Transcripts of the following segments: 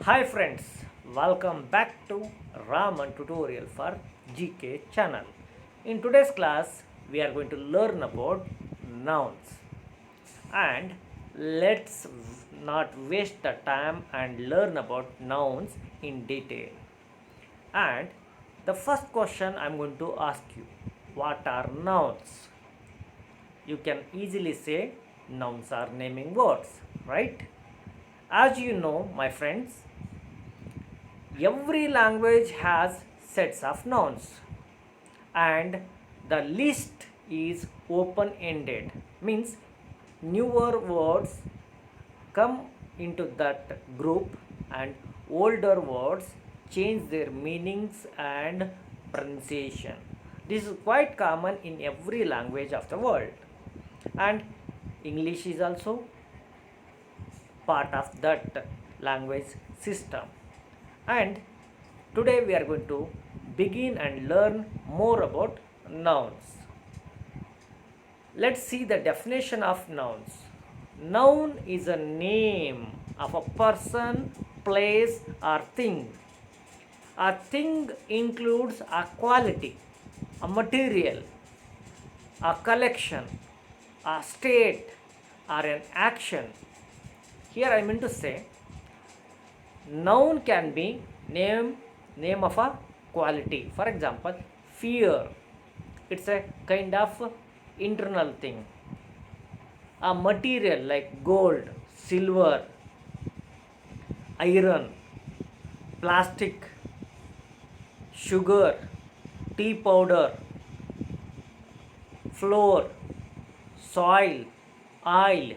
Hi friends, welcome back to Raman tutorial for GK channel. In today's class, we are going to learn about nouns, and let's not waste the time and learn about nouns in detail. And the first question I'm going to ask you, what are nouns? You can easily say nouns are naming words, right? As you know, my friends, every language has sets of nouns, and the list is open ended, means newer words come into that group and older words change their meanings and pronunciation. This is quite common in every language of the world, and English is also part of that language system. And today we are going to begin and learn more about nouns. Let's see the definition of nouns. Noun is a name of a person, place, or thing. A thing includes a quality, a material, a collection, a state, or an action. Here I mean to say, noun can be name of a quality. For example, fear, it's a kind of internal thing. A material like gold, silver, iron, plastic, sugar, tea powder, flour, soil, oil,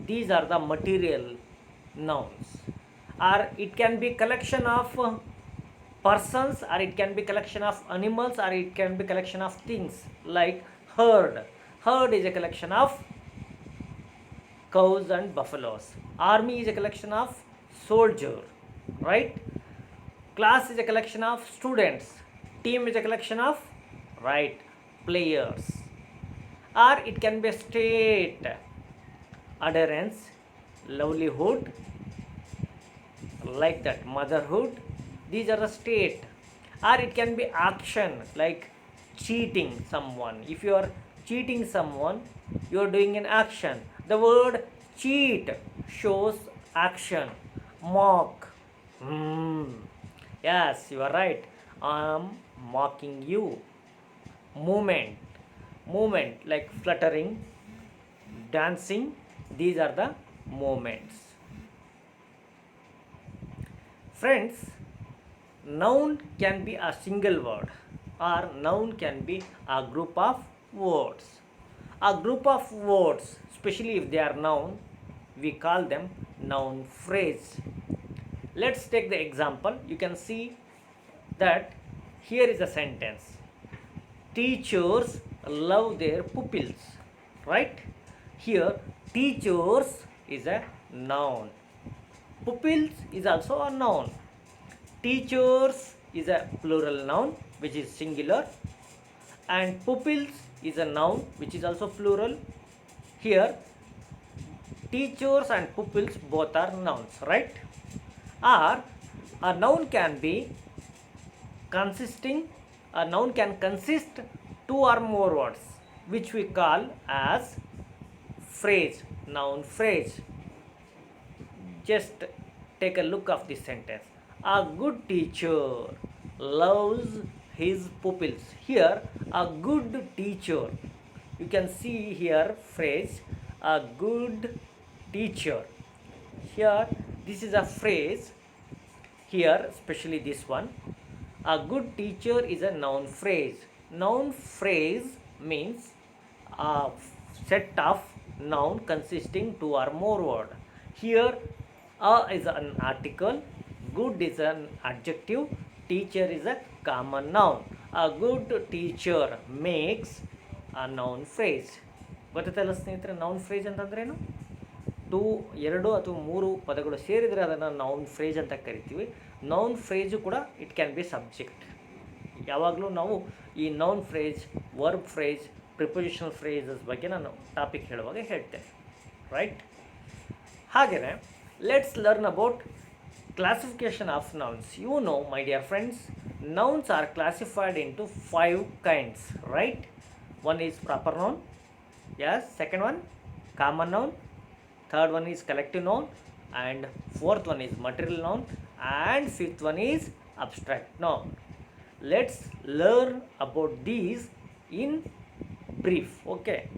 these are the material nouns. Or it can be collection of persons, or it can be collection of animals, or it can be collection of things like herd. Herd is a collection of cows and buffaloes. Army is a collection of soldier, right? Class is a collection of students. Team is a collection of, right, players. Or it can be a state, adherence, livelihood, like that, motherhood. These are the state. Or it can be action, like cheating someone. If you are cheating someone, you are doing an action. The word cheat shows action. Mock, yes, you are right, I'm mocking you. Movement like fluttering, dancing, these are the movements. Friends, noun can be a single word, or noun can be a group of words. A group of words, especially if they are noun, we call them noun phrase. Let's take the example. You can see that here is a sentence. Teachers love their pupils, right? Here, teachers is a noun. Pupils is also a noun. Teachers is a plural noun which is singular, and pupils is a noun which is also plural. Here, teachers and pupils both are nouns, right? Or a noun can be consisting, a noun can consist two or more words, which we call as phrase, noun phrase. Just take a look of this sentence. A good teacher loves his pupils. Here, a good teacher. You can see here phrase, a good teacher. Here, this is a phrase. Here, especially this one. A good teacher is a noun phrase. Noun phrase means a set of noun consisting two or more words. Here, a is an article, good is an adjective, teacher is a common noun. A good teacher makes a noun phrase. ಗೊತ್ತಾಯ್ತಲ್ಲ ಸ್ನೇಹಿತರೆ, noun phrase ಅಂತಂದ್ರೇನು? ಎರಡು ಅಥವಾ ಮೂರು ಪದಗಳು ಸೇರಿದರೆ ಅದನ್ನು noun phrase ಅಂತ ಕರಿತೀವಿ. ನೌನ್ ಫ್ರೇಜು ಕೂಡ ಇಟ್ ಕ್ಯಾನ್ ಬಿ ಸಬ್ಜೆಕ್ಟ್. ಯಾವಾಗಲೂ ನಾವು ಈ noun phrase, verb phrase, prepositional phrases ಬಗ್ಗೆ ನಾನು ಟಾಪಿಕ್ ಹೇಳುವಾಗ ಹೇಳ್ತೇನೆ, ರೈಟ್? ಹಾಗೆಯೇ let's learn about Classification of nouns. You know, my dear friends, nouns are classified into 5 kinds, right? One is proper noun. Yes. Second one, common noun. Third one is collective noun. And fourth one is material noun. And fifth one is abstract noun. Let's learn about these in brief. Okay.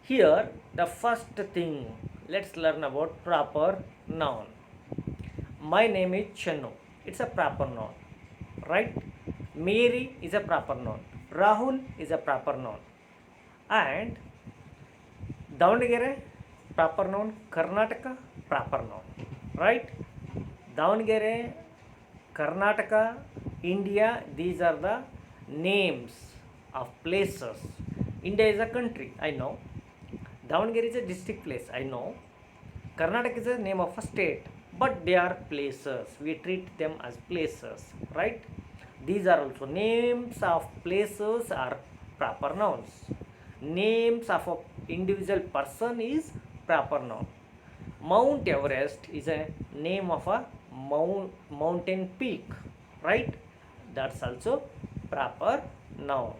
Here, the first thing, let's learn about proper noun. My name is Channu. It's a proper noun, right? Mary is a proper noun. Rahul is a proper noun. And Davangere, proper noun. Karnataka, proper noun, right? Davangere, Karnataka, India, these are the names of places. India is a country, I know. Davangere is a district place, I know. Karnataka is the name of a state, but they are places. We treat them as places, right? These are also names of places are proper nouns. Names of an individual person is proper noun. Mount Everest is a name of a mountain peak, right? That's also proper noun.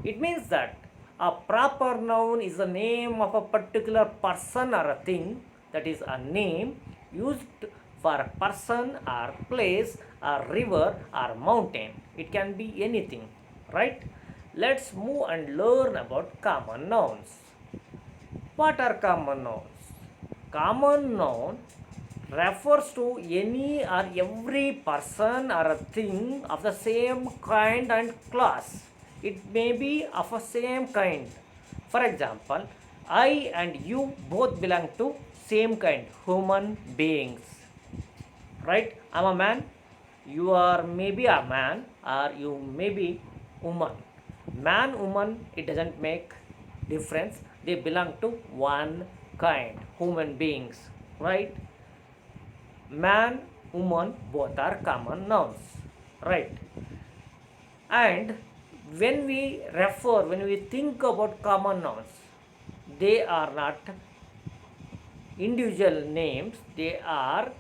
It means that a proper noun is the name of a particular person or a thing, that is a name used for a person or place or river or mountain. It can be anything, right? Let's move and learn about common nouns. What are common nouns? Common noun refers to any or every person or a thing of the same kind and class. It may be of a same kind. For example, I and you both belong to same kind, human beings. Right? I'm a man, you are maybe a man, or you may be woman. Man, woman, it doesn't make difference. They belong to one kind, human beings, right? Man, woman, both are common nouns, right? And when we think about common nouns, they are not individual names, they are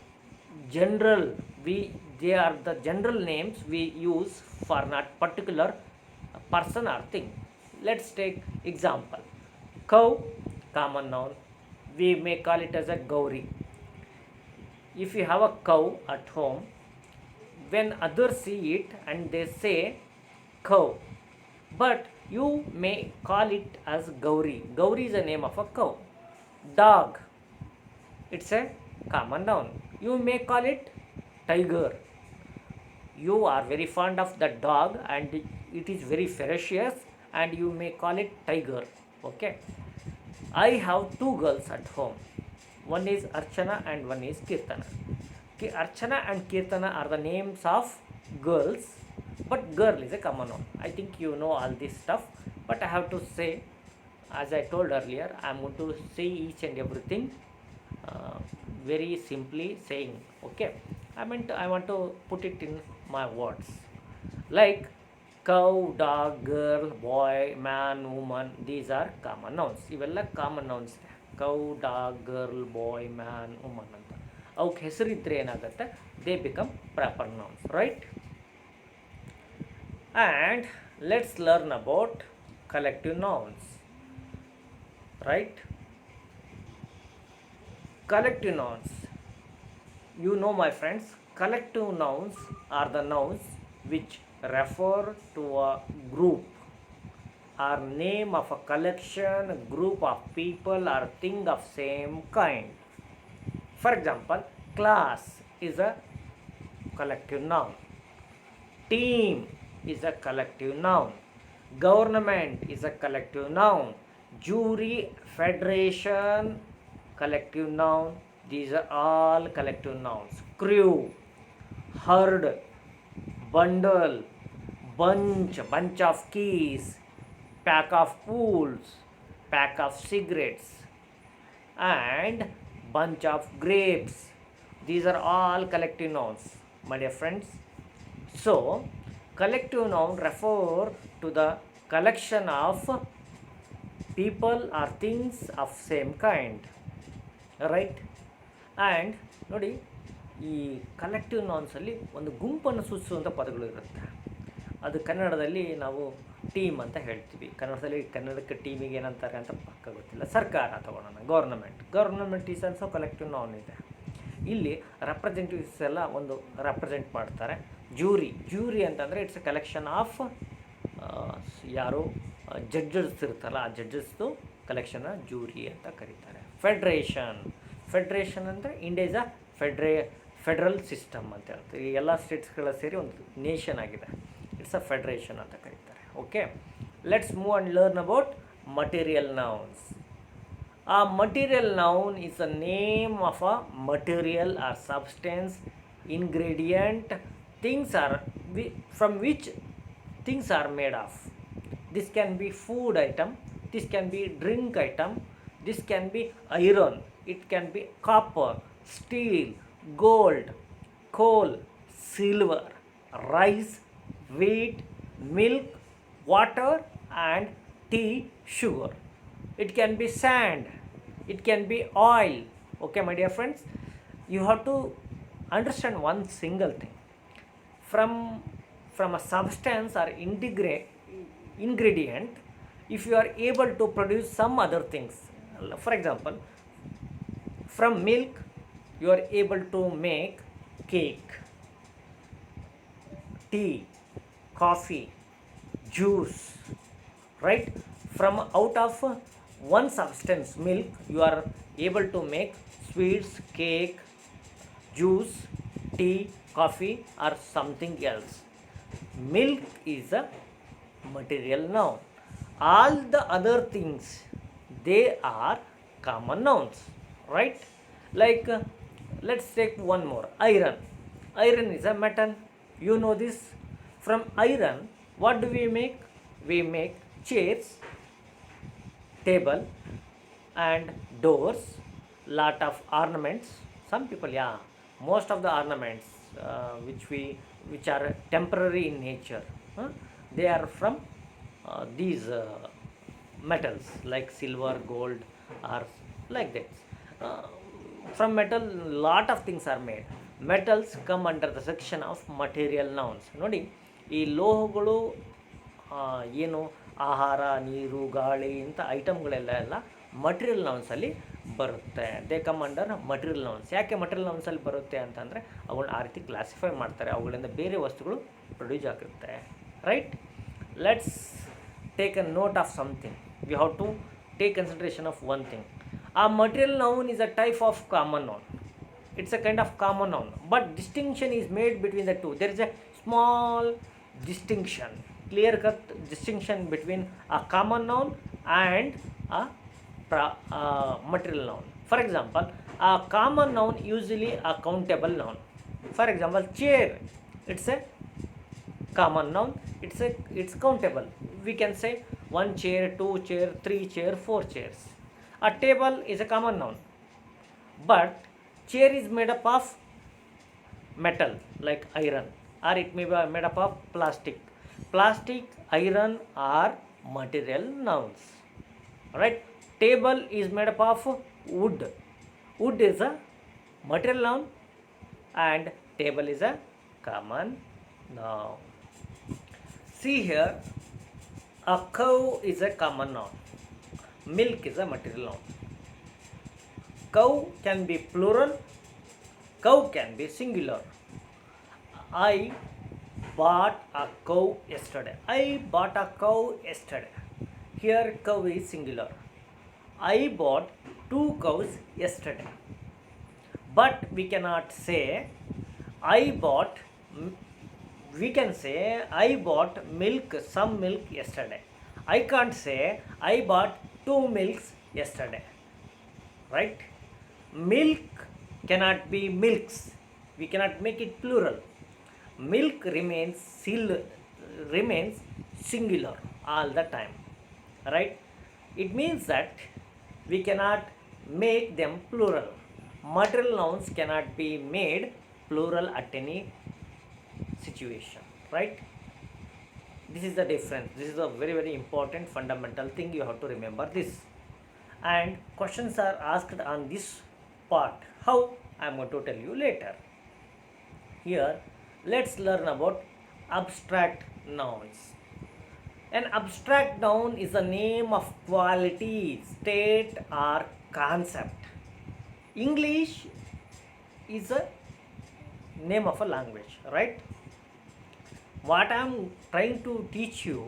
general. They are the general names we use for not particular person or thing. Let's take example. Cow, common noun. We may call it as a Gauri. If you have a cow at home, when others see it and they say cow, but you may call it as Gauri. Gauri is the name of a cow. Dog, it's a common noun. You may call it tiger. You are very fond of the dog and it is very ferocious, and you may call it tiger. Okay. I have two girls at home. One is Archana and one is Kirtana. Archana and Kirtana are the names of girls, but girl is a common noun. I think you know all this stuff, but I have to say, as I told earlier, I am going to say each and everything very simply saying. Okay, I want to put it in my words, like cow, dog, girl, boy, man, woman. These are common nouns. ಇವೆಲ್ಲ common nouns. Cow, dog, girl, boy, man, woman ಅಂತ ಅವಕ್ಕೆ ಹೆಸರಿದ್ರೆ ಏನಾಗುತ್ತೆ, they become proper nouns, right? And let's learn about collective nouns, right? Collective nouns, you know my friends, collective nouns are the nouns which refer to a group or name of a collection, group of people or thing of same kind. For example, class is a collective noun, team is a collective noun, government is a collective noun, jury, federation, collective noun. These are all collective nouns. Crew, herd, bundle, bunch of keys, pack of fools, pack of cigarettes, and bunch of grapes. These are all collective nouns, my dear friends. So collective noun refer to the collection of people or things of same kind, right? And ನೋಡಿ, ಈ collective ನೌನ್ಸಲ್ಲಿ ಒಂದು ಗುಂಪನ್ನು ಸೂಚಿಸುವಂಥ ಪದಗಳು ಇರುತ್ತೆ. ಅದು ಕನ್ನಡದಲ್ಲಿ ನಾವು team ಅಂತ ಹೇಳ್ತೀವಿ. ಕನ್ನಡಕ್ಕೆ ಟೀಮಿಗೆ ಏನಂತಾರೆ ಅಂತ ಪಕ್ಕ ಗೊತ್ತಿಲ್ಲ. ಸರ್ಕಾರ ತಗೊಳ್ಳೋಣ, government is also collective noun ಇದೆ. ಇಲ್ಲಿ ರೆಪ್ರೆಸೆಂಟೇಟಿವ್ಸ್ ಎಲ್ಲ ಒಂದು ರೆಪ್ರೆಸೆಂಟ್ ಮಾಡ್ತಾರೆ. ಜ್ಯೂರಿ ಅಂತಂದರೆ ಇಟ್ಸ್ ಎ ಕಲೆಕ್ಷನ್ ಆಫ್ ಯಾರು ಜಡ್ಜಸ್ ಇರ್ತಾರಲ್ಲ, ಆ ಜಡ್ಜಸ್ದು ಕಲೆಕ್ಷನ್ನ ಜ್ಯೂರಿ ಅಂತ ಕರೀತಾರೆ. ಫೆಡ್ರೇಷನ್ ಅಂದರೆ India is a federal system ಅಂತ ಹೇಳ್ತಾರೆ. ಈ ಎಲ್ಲ ಸ್ಟೇಟ್ಸ್ಗಳ ಸೇರಿ ಒಂದು ನೇಷನ್ ಆಗಿದೆ. ಇಟ್ಸ್ ಅ ಫೆಡ್ರೇಷನ್ ಅಂತ ಕರೀತಾರೆ. Okay, let's move and learn about material nouns. A material noun is a name of a material or substance, ingredient, from which things are made of. This can be food item, this can be drink item, this can be iron, it can be copper, steel, gold, coal, silver, rice, wheat, milk, water and tea, sugar. It can be sand, it can be oil. Okay, my dear friends, you have to understand one single thing. From a substance or ingredient, if you are able to produce some other things, for example, from milk you are able to make cake, tea, coffee, juice, right? From out of one substance, milk, you are able to make sweets, cake, juice, tea, coffee or something else. Milk is a material noun. All the other things, they are common nouns, right? Like let's take one more. Iron is a metal, you know this. From iron what do we make? We make chairs, table and doors, lot of ornaments. Some people, most of the ornaments which are temporary in nature, they are from these metals like silver, gold or like that. From metal lot of things are made. Metals come under the section of material nouns. ನೋಡಿ, ಈ ಲೋಹಗಳು ಏನು ಆಹಾರ, ನೀರು, ಗಾಳಿ ಇಂಥ ಐಟಮ್ಗಳೆಲ್ಲ material ನೌನ್ಸಲ್ಲಿ ಬರುತ್ತೆ. They come under material nouns. ಯಾಕೆ ಮಟೀರಿಯಲ್ ನೌನ್ಸಲ್ಲಿ ಬರುತ್ತೆ ಅಂತಂದರೆ ಅವುಗಳನ್ನ ಆ ರೀತಿ ಕ್ಲಾಸಿಫೈ ಮಾಡ್ತಾರೆ, ಅವುಗಳಿಂದ ಬೇರೆ ವಸ್ತುಗಳು ಪ್ರೊಡ್ಯೂಸ್ ಆಗುತ್ತೆ. Right, let's take a note of something. We have to take consideration of one thing. ಆ material noun is a type of common noun. It's a kind of common noun, but distinction is made between the two. There is a small distinction, clear cut distinction between a common noun and a material noun. For example, a common noun usually a countable noun. For example, chair, it's a common noun, it's countable. We can say 1 chair, 2 chair, 3 chair, 4 chairs. A table is a common noun, but chair is made up of metal like iron, or it may be made up of plastic. Iron are material nouns, right? Table is made up of wood is a material noun and table is a common noun. See here, a cow is a common noun, milk is a material noun. Cow can be plural, cow can be singular. I bought a cow yesterday. Here cow is singular. I bought 2 cows yesterday. But we cannot say we can say I bought some milk yesterday. I can't say I bought 2 milks yesterday, right? Milk cannot be milks. We cannot make it plural. Milk remains singular all the time, right? It means that we cannot make them plural. Material nouns cannot be made plural at any situation, right? This is the difference. This is a very, very important fundamental thing. You have to remember this. And questions are asked on this part. How? I am going to tell you later. Here, let's learn about abstract nouns. An abstract noun is a name of quality, state, or concept. English is a name of a language, right? What I am trying to teach you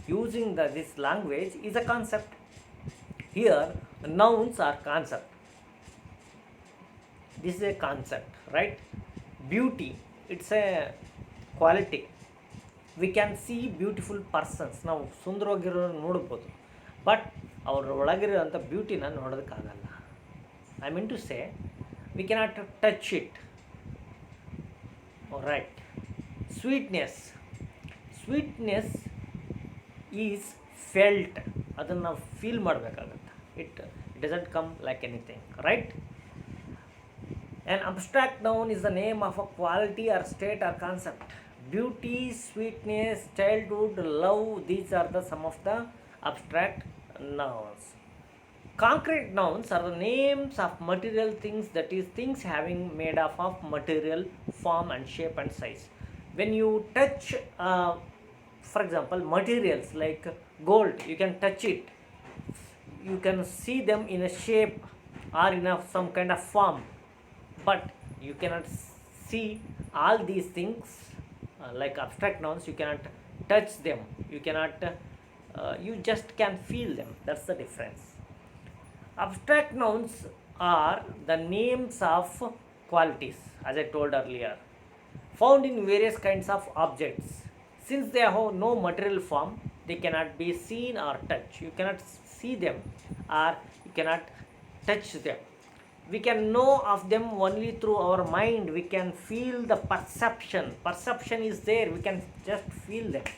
using this language is a concept. Here, nouns are concept. This is a concept, right? Beauty, it's a quality. We can see beautiful persons. ನಾವು ಸುಂದರವಾಗಿರೋರು ನೋಡ್ಬೋದು, but ಅವ್ರ ಒಳಗಿರೋಂಥ ಬ್ಯೂಟಿನ ನೋಡೋದಕ್ಕಾಗಲ್ಲ. I mean to say we cannot touch it. Right. Sweetness is felt. ಅದನ್ನು ನಾವು feel ಮಾಡಬೇಕಾಗತ್ತೆ. It doesn't come like anything, right? An abstract noun is the name of a quality or state or concept. Beauty, sweetness, childhood, love, these are some of the abstract nouns. Concrete nouns are the names of material things, that is, things having made up of material form and shape and size. When you touch, for example, materials like gold, you can touch it. You can see them in a shape or in some kind of form. But you cannot see all these things like abstract nouns. You cannot touch them. You cannot. You just can feel them. That's the difference. Abstract nouns are the names of qualities, as I told earlier, found in various kinds of objects. Since they have no material form, they cannot be seen or touched. You cannot see them or you cannot touch them. We can know of them only through our mind. We can feel the perception. Perception is there. We can just feel them.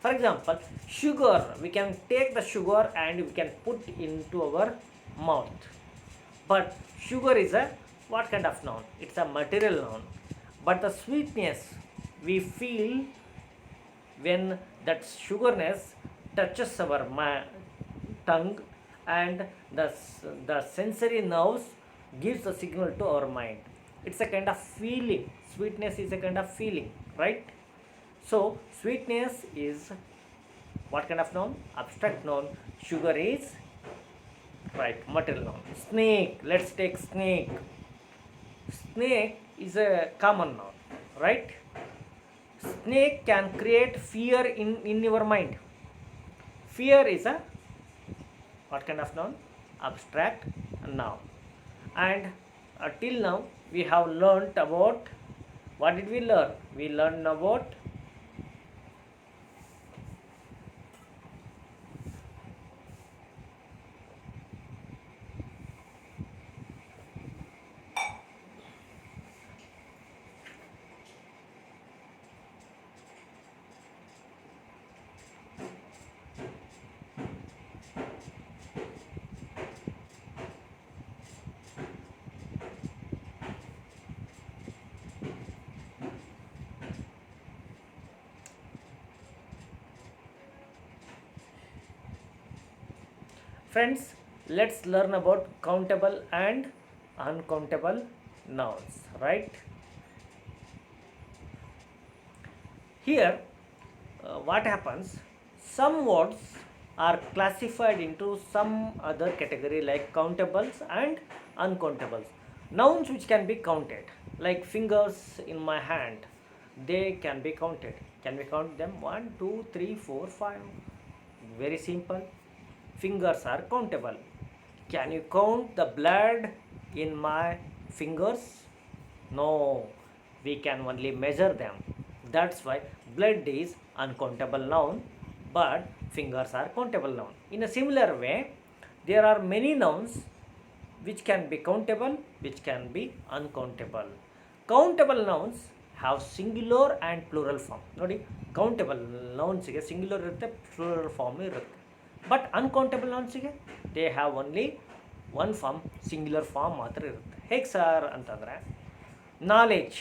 For example, sugar. We can take the sugar and we can put into our mouth. But sugar is a what kind of noun? It's a material noun. But the sweetness we feel when that sugarness touches our tongue, and the sensory nerves gives a signal to our mind. It's a kind of feeling. Sweetness is a kind of feeling, right? So sweetness is what kind of noun? Abstract noun. Sugar is, right, material noun. Snake, let's take snake. Snake is a common noun, right? Snake can create fear in your mind. Fear is a what kind of noun? Abstract noun. And till now we have learnt about, what did we learn? We learned about friends, let's learn about countable and uncountable nouns, right? Here, what happens? Some words are classified into some other category like countables and uncountables. Nouns which can be counted, like fingers in my hand, they can be counted. Can we count them? 1, 2, 3, 4, 5. Very simple. Fingers are countable. Can you count the blood in my fingers? No, we can only measure them. That's why blood is uncountable noun, but fingers are countable noun. In a similar way, there are many nouns which can be countable, which can be uncountable. Countable nouns have singular and plural form. ನೋಡಿ, countable nounsಗೆ singular ಇರುತ್ತೆ, plural form ಇರುತ್ತೆ. But uncountable nounsಗೆ they have only one form, singular form ಮಾತ್ರ ಇರುತ್ತೆ. ಹೇಗೆ sir ಅಂತಂದರೆ, knowledge,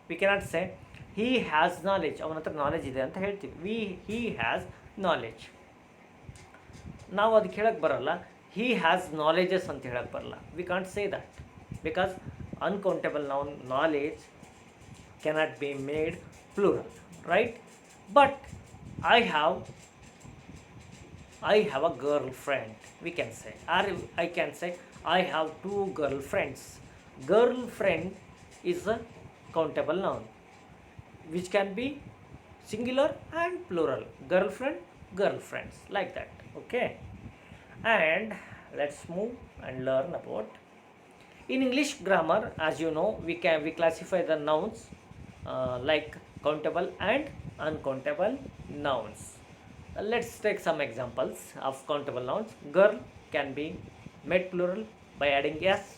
we cannot say he has knowledge, ಅವನ ಹತ್ರ ನಾಲೆಜ್ ಇದೆ ಅಂತ ಹೇಳ್ತೀವಿ. He has knowledge. ನಾವು ಅದಕ್ಕೆ ಹೇಳಕ್ಕೆ ಬರೋಲ್ಲ, ಹೀ ಹ್ಯಾಸ್ ನಾಲೆಜಸ್ ಅಂತ ಹೇಳಕ್ಕೆ ಬರಲ್ಲ. We can't say that because uncountable noun knowledge cannot be made plural, right? But I have a girlfriend, we can say, or I can say I have two girlfriends. Girlfriend is a countable noun which can be singular and plural. Girlfriend, girlfriends, like that. Okay, and let's move and learn about. In English grammar, as you know, we classify the nouns like countable and uncountable nouns. Let's take some examples of countable nouns. Girl can be made plural by adding s.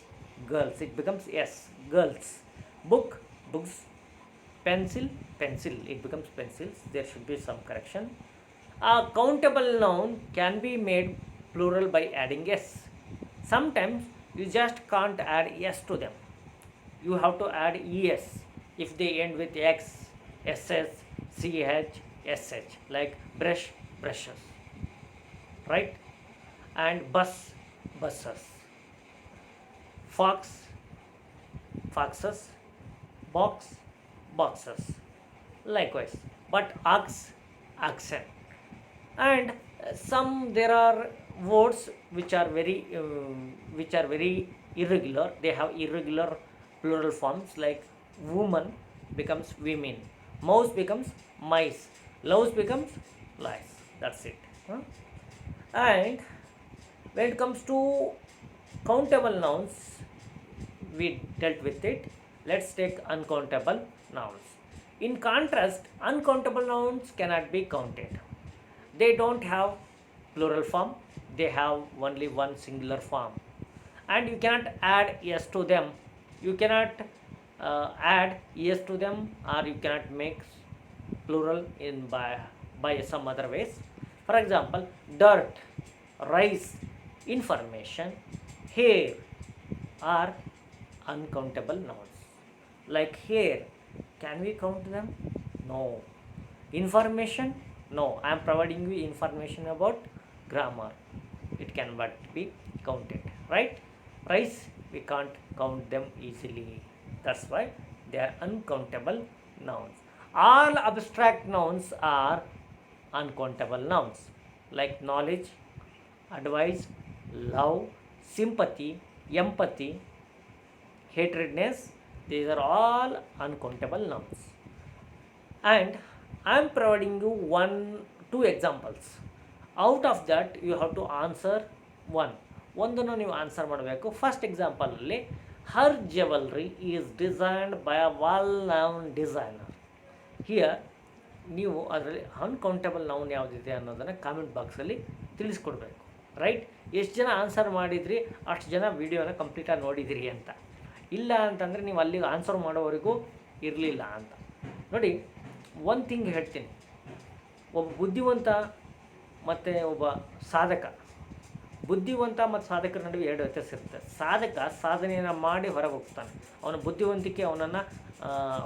Girls, it becomes s. Girls. Book, books. Pencil, pencil, it becomes pencils. There should be some correction. A countable noun can be made plural by adding s. Sometimes you just can't add s to them. You have to add es if they end with x, ss, ch, sh, like brush, brushes, right? And bus, buses. Fox, foxes. Box, boxes. Likewise, but ox, oxen. And some there are words which are very irregular. They have irregular plural forms, like woman becomes women, mouse becomes mice, louse becomes lies. That's it. And when it comes to countable nouns, we dealt with it. Let's take uncountable nouns. In contrast, uncountable nouns cannot be counted. They don't have plural form, they have only one singular form, and you cannot add s to them. You cannot add es to them, or you cannot make plural in by some other ways. For example, dirt, rice, information, hair are uncountable nouns. Like hair, can we count them? No. Information, no. I am providing you information about grammar. It cannot be counted, right? Rice, we can't count them easily. That's why they are uncountable nouns. All abstract nouns are uncountable nouns, like knowledge, advice, love, sympathy, empathy, hatredness. These are all uncountable nouns. And I am providing you two examples. Out of that you have to answer ಒಂದನ್ನು ನೀವು answer ಮಾಡಬೇಕು. First ಎಕ್ಸಾಂಪಲಲ್ಲಿ her jewellery is designed by a well known designer. Here ನೀವು ಅದರಲ್ಲಿ uncountable noun ಯಾವುದಿದೆ ಅನ್ನೋದನ್ನು comment ಬಾಕ್ಸಲ್ಲಿ ತಿಳಿಸ್ಕೊಡ್ಬೇಕು, right? ಎಷ್ಟು ಜನ ಆನ್ಸರ್ ಮಾಡಿದ್ರಿ ಅಷ್ಟು ಜನ ವೀಡಿಯೋನ ಕಂಪ್ಲೀಟಾಗಿ ನೋಡಿದಿರಿ ಅಂತ. ಇಲ್ಲ ಅಂತಂದರೆ ನೀವು ಅಲ್ಲಿಗೆ ಆನ್ಸರ್ ಮಾಡೋವರೆಗೂ ಇರಲಿಲ್ಲ ಅಂತ. ನೋಡಿ, ಒಂದು ಥಿಂಗ್ ಹೇಳ್ತೀನಿ, ಒಬ್ಬ ಬುದ್ಧಿವಂತ ಮತ್ತು ಒಬ್ಬ ಸಾಧಕ, ಬುದ್ಧಿವಂತ ಮತ್ತು ಸಾಧಕರ ನಡುವೆ ಎರಡು ವ್ಯತ್ಯಾಸ ಇರುತ್ತೆ. ಸಾಧಕ ಸಾಧನೆಯನ್ನು ಮಾಡಿ ಹೊರಗೆ ಹೋಗ್ತಾನೆ. ಅವನ ಬುದ್ಧಿವಂತಿಕೆ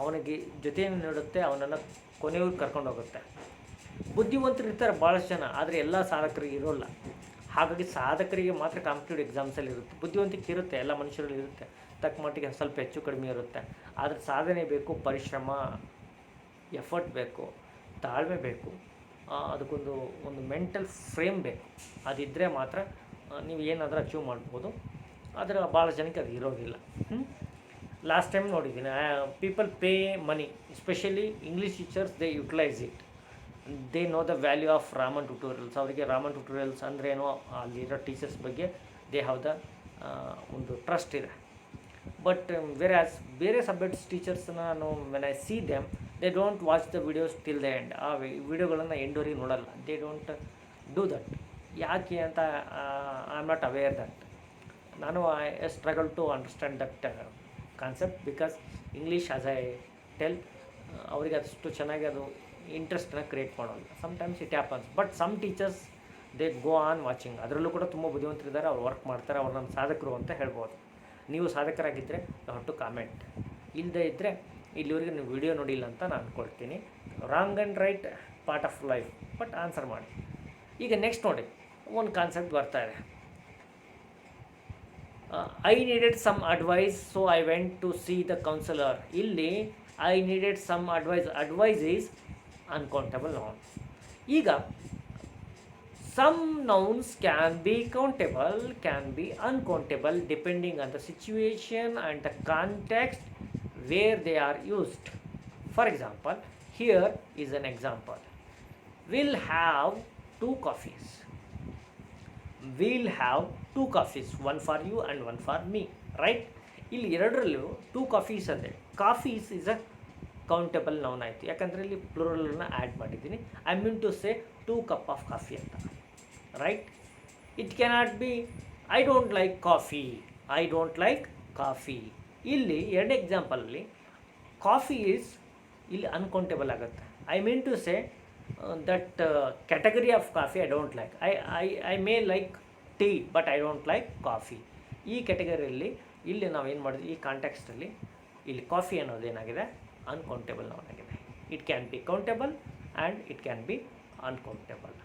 ಅವನಿಗೆ ಜೊತೆಯನ್ನು ನೀಡುತ್ತೆ, ಅವನನ್ನು ಕೊನೆಯವ್ರಿಗೆ ಕರ್ಕೊಂಡು ಹೋಗುತ್ತೆ. ಬುದ್ಧಿವಂತರು ಇರ್ತಾರೆ ಭಾಳಷ್ಟು ಜನ, ಆದರೆ ಎಲ್ಲ ಸಾಧಕರಿಗೆ ಇರೋಲ್ಲ. ಹಾಗಾಗಿ ಸಾಧಕರಿಗೆ ಮಾತ್ರ ಕಾಂಪಿಟೇಟಿವ್ ಎಕ್ಸಾಮ್ಸಲ್ಲಿ ಇರುತ್ತೆ. ಬುದ್ಧಿವಂತಿಕೆ ಇರುತ್ತೆ, ಎಲ್ಲ ಮನುಷ್ಯರಲ್ಲಿ ಇರುತ್ತೆ, ತಕ್ಕ ಮಟ್ಟಿಗೆ ಸ್ವಲ್ಪ ಹೆಚ್ಚು ಕಡಿಮೆ ಇರುತ್ತೆ. ಆದರೆ ಸಾಧನೆ ಬೇಕು, ಪರಿಶ್ರಮ, ಎಫರ್ಟ್ ಬೇಕು, ತಾಳ್ಮೆ ಬೇಕು, ಅದಕ್ಕೊಂದು ಮೆಂಟಲ್ ಫ್ರೇಮ್ ಬೇಕು. ಅದಿದ್ದರೆ ಮಾತ್ರ ನೀವು ಏನಾದರೂ ಅಚೀವ್ ಮಾಡ್ಬೋದು. ಆದರೆ ಭಾಳ ಜನಕ್ಕೆ ಅದು ಇರೋದಿಲ್ಲ. ಲಾಸ್ಟ್ ಟೈಮ್ ನೋಡಿದ್ದೀನಿ, people pay money, especially English teachers, they utilise it. They know the value of Raman tutorials. ಅವರಿಗೆ ರಾಮನ್ ಟ್ಯುಟೋರಿಯಲ್ಸ್ ಅಂದ್ರೇನೋ, ಅಲ್ಲಿರೋ ಟೀಚರ್ಸ್ ಬಗ್ಗೆ ದೇ ಹ್ಯಾವ್ ದ ಒಂದು ಟ್ರಸ್ಟ್ ಇದೆ. ಬಟ್ ವೆರಾಸ್ ಬೇರೆ ಸಬ್ಜೆಕ್ಟ್ಸ್ ಟೀಚರ್ಸ್ನ ನಾನು when I see them, they don't watch the videos till the end. ಆ ವಿಡಿಯೋಗಳನ್ನು ಎಂಡ್ವರೆಗೆ ನೋಡಲ್ಲ. They don't do that. ಯಾಕೆ ಅಂತ I am not aware that. ನಾನು I struggle to understand that concept, because English as I tell ಅವರಿಗೆ ಅಷ್ಟು ಚೆನ್ನಾಗಿ ಅದು ಇಂಟ್ರೆಸ್ಟನ್ನ ಕ್ರಿಯೇಟ್ ಮಾಡೋಲ್ಲ. Sometimes it happens. But some teachers they go on watching. ಅದರಲ್ಲೂ ಕೂಡ ತುಂಬ ಬುದ್ಧಿವಂತರಿದ್ದಾರೆ, ಅವ್ರು ವರ್ಕ್ ಮಾಡ್ತಾರೆ, ಅವ್ರು ನಮ್ಮ ಸಾಧಕರು ಅಂತ ಹೇಳ್ಬೋದು. ನೀವು ಸಾಧಕರಾಗಿದ್ದರೆ ಹೊರಟು ಕಾಮೆಂಟ್, ಇಲ್ಲದೇ ಇದ್ದರೆ ಇಲ್ಲಿವರೆಗೆ ನೀವು ವಿಡಿಯೋ ನೋಡಿಲ್ಲ ಅಂತ ನಾನು ಅಂದ್ಕೊಳ್ತೀನಿ. Wrong and right part of life, but answer ಮಾಡಿ. ಈಗ ನೆಕ್ಸ್ಟ್ ನೋಡಿ, ಒಂದು ಕಾನ್ಸೆಪ್ಟ್ ಬರ್ತಾ ಇದೆ. I needed some advice, so I went to see the counsellor. ಇಲ್ಲಿ I needed some advice is uncountable noun. ಈಗ some nouns can be countable, can be uncountable depending on the situation and the context where they are used. For example, here is an example. We'll have 2 coffees. We'll have 2 coffees, one for you and one for me, right? ಇಲ್ಲಿ ಎರಡರಲ್ಲೂ 2 coffees ಅಂದರೆ coffees is a countable noun ಆಯಿತು, ಯಾಕಂದರೆ ಇಲ್ಲಿ ಪ್ಲೂರಲ್ನ add ಮಾಡಿದ್ದೀನಿ. I mean to say 2 cups of coffee ಅಂತ, right? It cannot be I don't like coffee, I don't like coffee. ಇಲ್ಲಿ ಎರಡು ಎಕ್ಸಾಂಪಲಲ್ಲಿ ಕಾಫಿ ಈಸ್ ಇಲ್ಲಿ ಅನ್ಕೌಂಟೇಬಲ್ ಆಗುತ್ತೆ. I mean to say that category of coffee I don't like. I may like tea but I don't like coffee. ಈ ಕ್ಯಾಟಗರಿಯಲ್ಲಿ ಇಲ್ಲಿ ನಾವು ಏನು ಮಾಡಿದ್ವಿ, ಈ ಕಾಂಟೆಕ್ಸ್ಟಲ್ಲಿ ಇಲ್ಲಿ ಕಾಫಿ ಅನ್ನೋದೇನಾಗಿದೆ, ಅನ್ಕೌಂಟೇಬಲ್ ನೌನ್ ಆಗಿದೆ. It can be countable and it can be uncountable.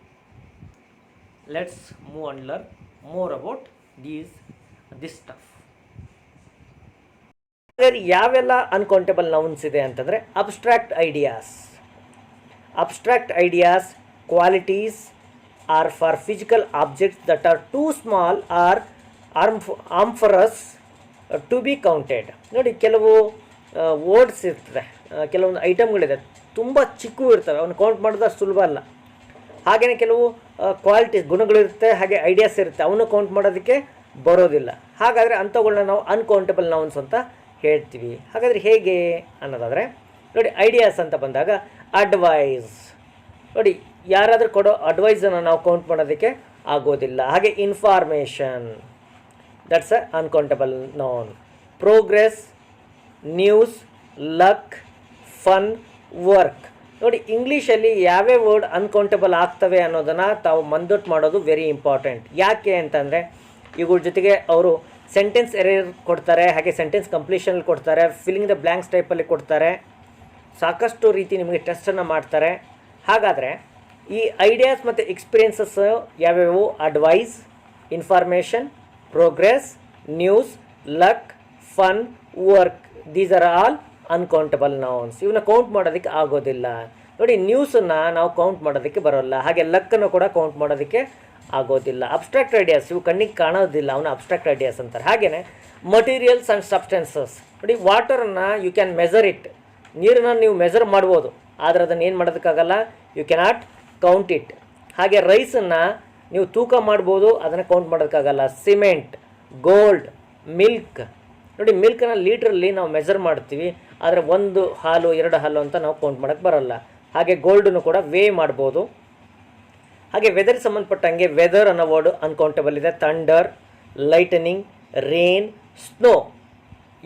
Let's move and learn more about this stuff. ಯಾವೆಲ್ಲ ಅನ್ಕೌಂಟೇಬಲ್ ನೌನ್ಸ್ ಇದೆ ಅಂತಂದರೆ abstract ideas. Abstract ideas, qualities are for physical objects that are too small or amorphous to be counted. ನೋಡಿ, ಕೆಲವು words ಇರ್ತದೆ, ಕೆಲವೊಂದು ಐಟಮ್ಗಳಿದೆ ತುಂಬ ಚಿಕ್ಕ ಇರ್ತವೆ, ಅವನು ಕೌಂಟ್ ಮಾಡೋದು ಸುಲಭ ಅಲ್ಲ. ಹಾಗೆಯೇ ಕೆಲವು ಕ್ವಾಲಿಟೀಸ್, ಗುಣಗಳಿರುತ್ತೆ, ಹಾಗೆ ಐಡಿಯಾಸ್ ಇರುತ್ತೆ, ಅವನು ಕೌಂಟ್ ಮಾಡೋದಕ್ಕೆ ಬರೋದಿಲ್ಲ. ಹಾಗಾದರೆ ಅಂಥವುಗಳನ್ನ ನಾವು ಅನ್ಕೌಂಟಬಲ್ ನೌನ್ಸ್ ಅಂತ ಹೇಳ್ತೀವಿ. ಹಾಗಾದರೆ ಹೇಗೆ ಅನ್ನೋದಾದರೆ ನೋಡಿ, ಐಡಿಯಾಸ್ ಅಂತ ಬಂದಾಗ ಅಡ್ವೈಸ್, ನೋಡಿ ಯಾರಾದರೂ ಕೊಡೋ ಅಡ್ವೈಸನ್ನು ನಾವು ಕೌಂಟ್ ಮಾಡೋದಕ್ಕೆ ಆಗೋದಿಲ್ಲ. ಹಾಗೆ information, that's a uncountable noun. Progress, news, luck, fun, work. ನೋಡಿ, ಇಂಗ್ಲೀಷಲ್ಲಿ ಯಾವ್ಯಾವ ವರ್ಡ್ ಅನ್ಕೌಂಟಬಲ್ ಆಗ್ತವೆ ಅನ್ನೋದನ್ನು ತಾವು ಮಂದೊಟ್ಟು ಮಾಡೋದು ವೆರಿ ಇಂಪಾರ್ಟೆಂಟ್. ಯಾಕೆ ಅಂತಂದರೆ ಇವುಗಳ ಜೊತೆಗೆ ಅವರು ಸೆಂಟೆನ್ಸ್ ಎರರ್ ಕೊಡ್ತಾರೆ, ಹಾಗೆ ಸೆಂಟೆನ್ಸ್ ಕಂಪ್ಲೀಷನಲ್ಲಿ ಕೊಡ್ತಾರೆ, ಫಿಲ್ಲಿಂಗ್ ದ ಬ್ಲ್ಯಾಂಕ್ಸ್ ಟೈಪಲ್ಲಿ ಕೊಡ್ತಾರೆ, ಸಾಕಷ್ಟು ರೀತಿ ನಿಮಗೆ ಟೆಸ್ಟನ್ನು ಮಾಡ್ತಾರೆ. ಹಾಗಾದರೆ ಈ ಐಡಿಯಾಸ್ ಮತ್ತು ಎಕ್ಸ್ಪೀರಿಯನ್ಸಸ್ ಯಾವ್ಯಾವು? Advice, information, progress, news, luck, fun, work. These are all uncountable nouns. ಇವನ್ನ ಕೌಂಟ್ ಮಾಡೋದಕ್ಕೆ ಆಗೋದಿಲ್ಲ. ನೋಡಿ, ನ್ಯೂಸನ್ನು ನಾವು ಕೌಂಟ್ ಮಾಡೋದಕ್ಕೆ ಬರೋಲ್ಲ, ಹಾಗೆ ಲಕ್ಕನ್ನು ಕೂಡ ಕೌಂಟ್ ಮಾಡೋದಕ್ಕೆ ಆಗೋದಿಲ್ಲ. ಅಬ್ಸ್ಟ್ರಾಕ್ಟ್ ಐಡಿಯಾಸ್, ಇವು ಕಣ್ಣಿಗೆ ಕಾಣೋದಿಲ್ಲ, ಅವನ್ನ ಅಬ್ಸ್ಟ್ರಾಕ್ಟ್ ಐಡಿಯಾಸ್ ಅಂತಾರೆ. ಹಾಗೆಯೇ ಮಟೀರಿಯಲ್ಸ್ ಆ್ಯಂಡ್ ಸಬ್ಸ್ಟೆನ್ಸಸ್. ನೋಡಿ, ವಾಟರನ್ನು ಯು ಕ್ಯಾನ್ ಮೆಜರ್ ಇಟ್, ನೀರನ್ನು ನೀವು ಮೆಜರ್ ಮಾಡ್ಬೋದು, ಆದರೆ ಅದನ್ನು ಏನು ಮಾಡೋದಕ್ಕಾಗಲ್ಲ, ಯು ಕೆನಾಟ್ ಕೌಂಟ್ ಇಟ್. ಹಾಗೆ ರೈಸನ್ನು ನೀವು ತೂಕ ಮಾಡ್ಬೋದು, ಅದನ್ನು ಕೌಂಟ್ ಮಾಡೋದಕ್ಕಾಗಲ್ಲ. Cement, gold, milk. ನೋಡಿ, ಮಿಲ್ಕನ್ನು ಲೀಟ್ರಲ್ಲಿ ನಾವು ಮೆಜರ್ ಮಾಡ್ತೀವಿ, ಆದರೆ 1 ಹಾಲು 2 ಹಾಲು ಅಂತ ನಾವು ಕೌಂಟ್ ಮಾಡೋಕ್ಕೆ ಬರೋಲ್ಲ. ಹಾಗೆ ಗೋಲ್ಡನ್ನು ಕೂಡ ವೇ ಮಾಡ್ಬೋದು. ಹಾಗೆ ವೆದರ್ ಸಂಬಂಧಪಟ್ಟಂಗೆ ವೆದರ್ ಅನ್ನೋ ವರ್ಡ್ ಅನ್ಕೌಂಟಬಲ್ ಇದೆ. ಥಂಡರ್, ಲೈಟನಿಂಗ್, ರೇನ್, ಸ್ನೋ,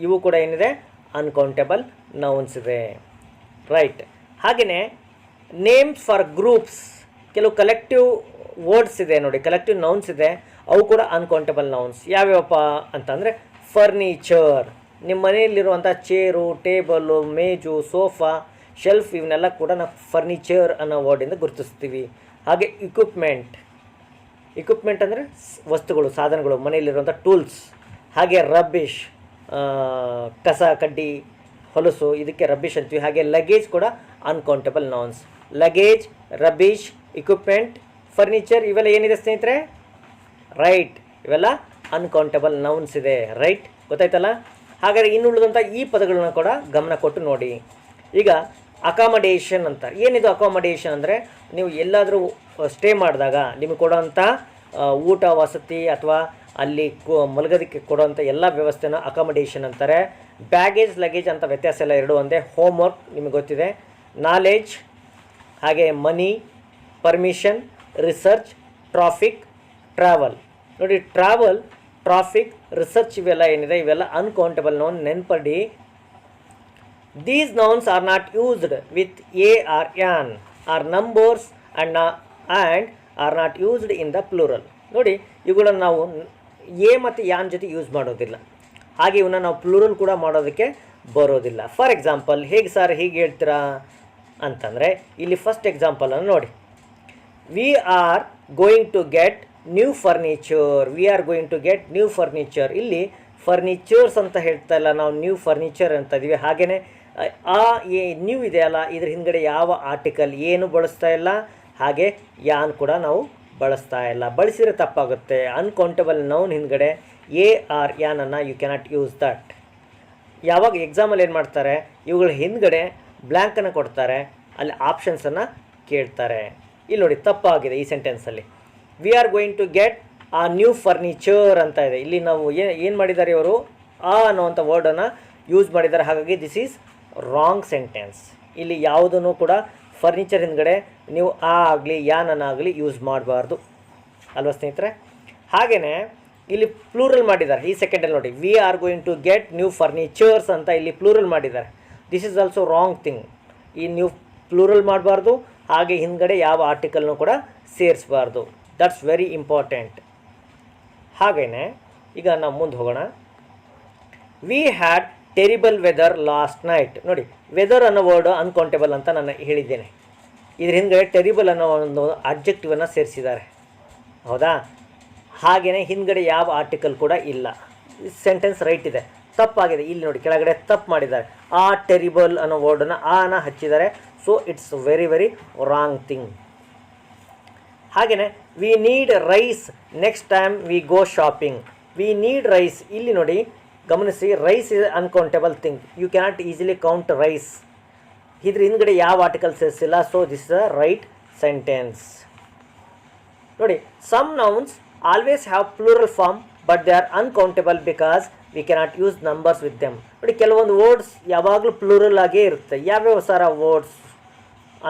ಇವು ಕೂಡ ಏನಿದೆ, ಅನ್ಕೌಂಟಬಲ್ ನೌನ್ಸ್ ಇದೆ, ರೈಟ್? ಹಾಗೆಯೇ ನೇಮ್ಸ್ ಫಾರ್ ಗ್ರೂಪ್ಸ್, ಕೆಲವು ಕಲೆಕ್ಟಿವ್ ವರ್ಡ್ಸ್ ಇದೆ ನೋಡಿ, ಕಲೆಕ್ಟಿವ್ ನೌನ್ಸ್ ಇದೆ, ಅವು ಕೂಡ ಅನ್ಕೌಂಟಬಲ್ ನೌನ್ಸ್. ಯಾವ್ಯಾವಪ್ಪ ಅಂತಂದರೆ ಫರ್ನಿಚರ್, ನಿಮ್ಮ ಮನೆಯಲ್ಲಿರುವಂಥ ಚೇರು, ಟೇಬಲು, ಮೇಜು, ಸೋಫಾ, ಶೆಲ್ಫ್, ಇವನ್ನೆಲ್ಲ ಕೂಡ ನಾವು ಫರ್ನಿಚರ್ ಅನ್ನೋ ವರ್ಡಿಂದ ಗುರುತಿಸ್ತೀವಿ. ಹಾಗೆ ಇಕ್ವಿಪ್ಮೆಂಟ್ ಅಂದರೆ ವಸ್ತುಗಳು, ಸಾಧನಗಳು, ಮನೆಯಲ್ಲಿರುವಂಥ ಟೂಲ್ಸ್. ಹಾಗೆ ರಬ್ಬಿಶ್, ಕಸ ಕಡ್ಡಿ, ಹೊಲಸು, ಇದಕ್ಕೆ ರಬ್ಬಿಶ್ ಅಂತೀವಿ. ಹಾಗೆ ಲಗೇಜ್ ಕೂಡ uncountable nouns. Luggage, rubbish, equipment, furniture, ಇವೆಲ್ಲ ಏನಿದೆ ಸ್ನೇಹಿತರೆ? ರೈಟ್, ಇವೆಲ್ಲ ಅನ್ಕೌಂಟಬಲ್ ನೌನ್ಸ್ ಇದೆ, ರೈಟ್? ಗೊತ್ತಾಯ್ತಲ್ಲ? ಹಾಗಾದರೆ ಇನ್ನುಳಿದಂಥ ಈ ಪದಗಳನ್ನ ಕೂಡ ಗಮನ ಕೊಟ್ಟು ನೋಡಿ. ಈಗ ಅಕಾಮಡೇಷನ್ ಅಂತ, ಏನಿದು ಅಕಾಮಡೇಷನ್ ಅಂದರೆ, ನೀವು ಎಲ್ಲಾದರೂ ಸ್ಟೇ ಮಾಡಿದಾಗ ನಿಮಗೆ ಕೊಡೋಂಥ ಊಟ, ವಸತಿ ಅಥವಾ ಅಲ್ಲಿ ಮಲಗೋದಕ್ಕೆ ಕೊಡೋಂಥ ಎಲ್ಲ ವ್ಯವಸ್ಥೆನ ಅಕಾಮಡೇಷನ್ ಅಂತಾರೆ. ಬ್ಯಾಗೇಜ್, ಲಗೇಜ್ ಅಂತ ವ್ಯತ್ಯಾಸ ಎಲ್ಲ ಎರಡು ಒಂದೇ. ಹೋಮ್ವರ್ಕ್ ನಿಮಗೆ ಗೊತ್ತಿದೆ. ನಾಲೆಡ್ಜ್, ಹಾಗೆ money, permission, research, traffic, travel. ನೋಡಿ, ಟ್ರಾವೆಲ್, ಟ್ರಾಫಿಕ್, ರಿಸರ್ಚ್ ಇವೆಲ್ಲ ಏನಿದೆ, ಇವೆಲ್ಲ ಅನ್ಕೌಂಟಬಲ್ ನೌನ್, ನೆನ್ಪಡಿ. These nouns are not used with a or an or numbers and are not used in the plural. ನೋಡಿ, ಇವುಗಳನ್ನು ನಾವು ಎ ಮತ್ತು ಯಾನ್ ಜೊತೆ ಯೂಸ್ ಮಾಡೋದಿಲ್ಲ, ಹಾಗೆ ಇವನ್ನ ನಾವು ಪ್ಲೂರಲ್ ಕೂಡ ಮಾಡೋದಕ್ಕೆ ಬರೋದಿಲ್ಲ. ಫಾರ್ ಎಕ್ಸಾಂಪಲ್, ಹೇಗೆ ಸರ್ ಹೀಗೆ ಹೇಳ್ತೀರಾ ಅಂತಂದರೆ, ಇಲ್ಲಿ ಫಸ್ಟ್ ಎಕ್ಸಾಂಪಲನ್ನು ನೋಡಿ. We are going to get new furniture. We are going to get new furniture. ಇಲ್ಲಿ ಫರ್ನಿಚರ್ಸ್ ಅಂತ ಹೇಳ್ತಾ ಇಲ್ಲ, ನಾವು ನ್ಯೂ ಫರ್ನಿಚರ್ ಅಂತ ಇದ್ದೀವಿ. ಹಾಗೆಯೇ ಆ ನ್ಯೂ ಇದೆಯಲ್ಲ ಇದ್ರ ಹಿಂದ್ಗಡೆ ಯಾವ ಆರ್ಟಿಕಲ್ ಏನು ಬಳಸ್ತಾ ಇಲ್ಲ, ಹಾಗೆ ಯಾನ್ ಕೂಡ ನಾವು ಬಳಸ್ತಾ ಇಲ್ಲ. ಬಳಸಿದ್ರೆ ತಪ್ಪಾಗುತ್ತೆ. ಅನ್ಕೌಂಟಬಲ್ ನೌನ್ ಹಿಂದ್ಗಡೆ ಎ ಆರ್ ಯಾನನ್ನು ಯು ಕ್ಯಾನಾಟ್ ಯೂಸ್ ದಟ್. ಯಾವಾಗ ಎಕ್ಸಾಮಲ್ಲಿ ಏನು ಮಾಡ್ತಾರೆ, ಇವುಗಳ ಹಿಂದ್ಗಡೆ ಬ್ಲ್ಯಾಂಕನ್ನು ಕೊಡ್ತಾರೆ, ಅಲ್ಲಿ ಆಪ್ಷನ್ಸನ್ನು ಕೇಳ್ತಾರೆ. ಇಲ್ಲಿ ನೋಡಿ ತಪ್ಪಾಗಿದೆ ಈ ಸೆಂಟೆನ್ಸಲ್ಲಿ. We are going to get a new furniture ಅಂತ ಇದೆ. ಇಲ್ಲಿ ನಾವು ಏನು ಮಾಡಿದ್ದಾರೆ, ಇವರು ಆ ಅನ್ನೋವಂಥ ವರ್ಡನ್ನು ಯೂಸ್ ಮಾಡಿದ್ದಾರೆ. ಹಾಗಾಗಿ ದಿಸ್ ಈಸ್ ರಾಂಗ್ ಸೆಂಟೆನ್ಸ್. ಇಲ್ಲಿ ಯಾವುದನ್ನು ಕೂಡ ಫರ್ನಿಚರ್ ಹಿಂದ್ಗಡೆ ನೀವು ಆ ಆಗಲಿ ಯಾನನ್ನಾಗಲಿ ಯೂಸ್ ಮಾಡಬಾರ್ದು ಅಲ್ವಾ ಸ್ನೇಹಿತರೆ. ಹಾಗೆಯೇ ಇಲ್ಲಿ ಪ್ಲೂರಲ್ ಮಾಡಿದ್ದಾರೆ ಈ ಸೆಕೆಂಡಲ್ಲಿ ನೋಡಿ. We are going to get new furnitures ಅಂತ ಇಲ್ಲಿ ಪ್ಲೂರಲ್ ಮಾಡಿದ್ದಾರೆ. This is also wrong thing. ಈ ನೀವು ಪ್ಲೂರಲ್ ಮಾಡಬಾರ್ದು, ಹಾಗೆ ಹಿಂದ್ಗಡೆ ಯಾವ ಆರ್ಟಿಕಲ್ನೂ ಕೂಡ ಸೇರಿಸಬಾರ್ದು. That's very important. ಹಾಗೆಯೇ ಈಗ ನಾವು ಮುಂದೆ ಹೋಗೋಣ. We had terrible weather last night. ನೋಡಿ, ವೆದರ್ ಅನ್ನೋ ವರ್ಡ್ ಅನ್ಕೌಂಟೇಬಲ್ ಅಂತ ನಾನು ಹೇಳಿದ್ದೇನೆ. ಇದ್ರ ಹಿಂದ್ಗಡೆ ಟೆರಿಬಲ್ ಅನ್ನೋ ಒಂದು ಅಬ್ಜೆಕ್ಟಿವನ್ನು ಸೇರಿಸಿದ್ದಾರೆ, ಹೌದಾ. ಹಾಗೆಯೇ ಹಿಂದ್ಗಡೆ ಯಾವ ಆರ್ಟಿಕಲ್ ಕೂಡ ಇಲ್ಲ. ಸೆಂಟೆನ್ಸ್ ರೈಟ್ ಇದೆ, ತಪ್ಪಾಗಿದೆ. ಇಲ್ಲಿ ನೋಡಿ ಕೆಳಗಡೆ ತಪ್ಪು ಮಾಡಿದ್ದಾರೆ. ಆ ಟೆರಿಬಲ್ ಅನ್ನೋ ವರ್ಡನ್ನು ಆನ ಹಚ್ಚಿದ್ದಾರೆ. So it's very very wrong thing. ಹಾಗೆಯೇ we need rice next time we go shopping. We need rice, ಇಲ್ಲಿ ನೋಡಿ ಗಮನಿಸಿ, rice is uncountable thing. You cannot easily count rice. ಇದ್ರ ಹಿಂದ್ಗಡೆ ಯಾವ ಆರ್ಟಿಕಲ್ ಸೇರಿಸಿಲ್ಲ. So this is a right sentence. ನೋಡಿ, some nouns always have plural form but they are uncountable because we cannot use numbers with them. ನೋಡಿ, ಕೆಲವೊಂದು words ಯಾವಾಗಲೂ plural ಆಗೇ ಇರುತ್ತೆ. ಯಾವ್ಯಾವ ಸರ ವರ್ಡ್ಸ್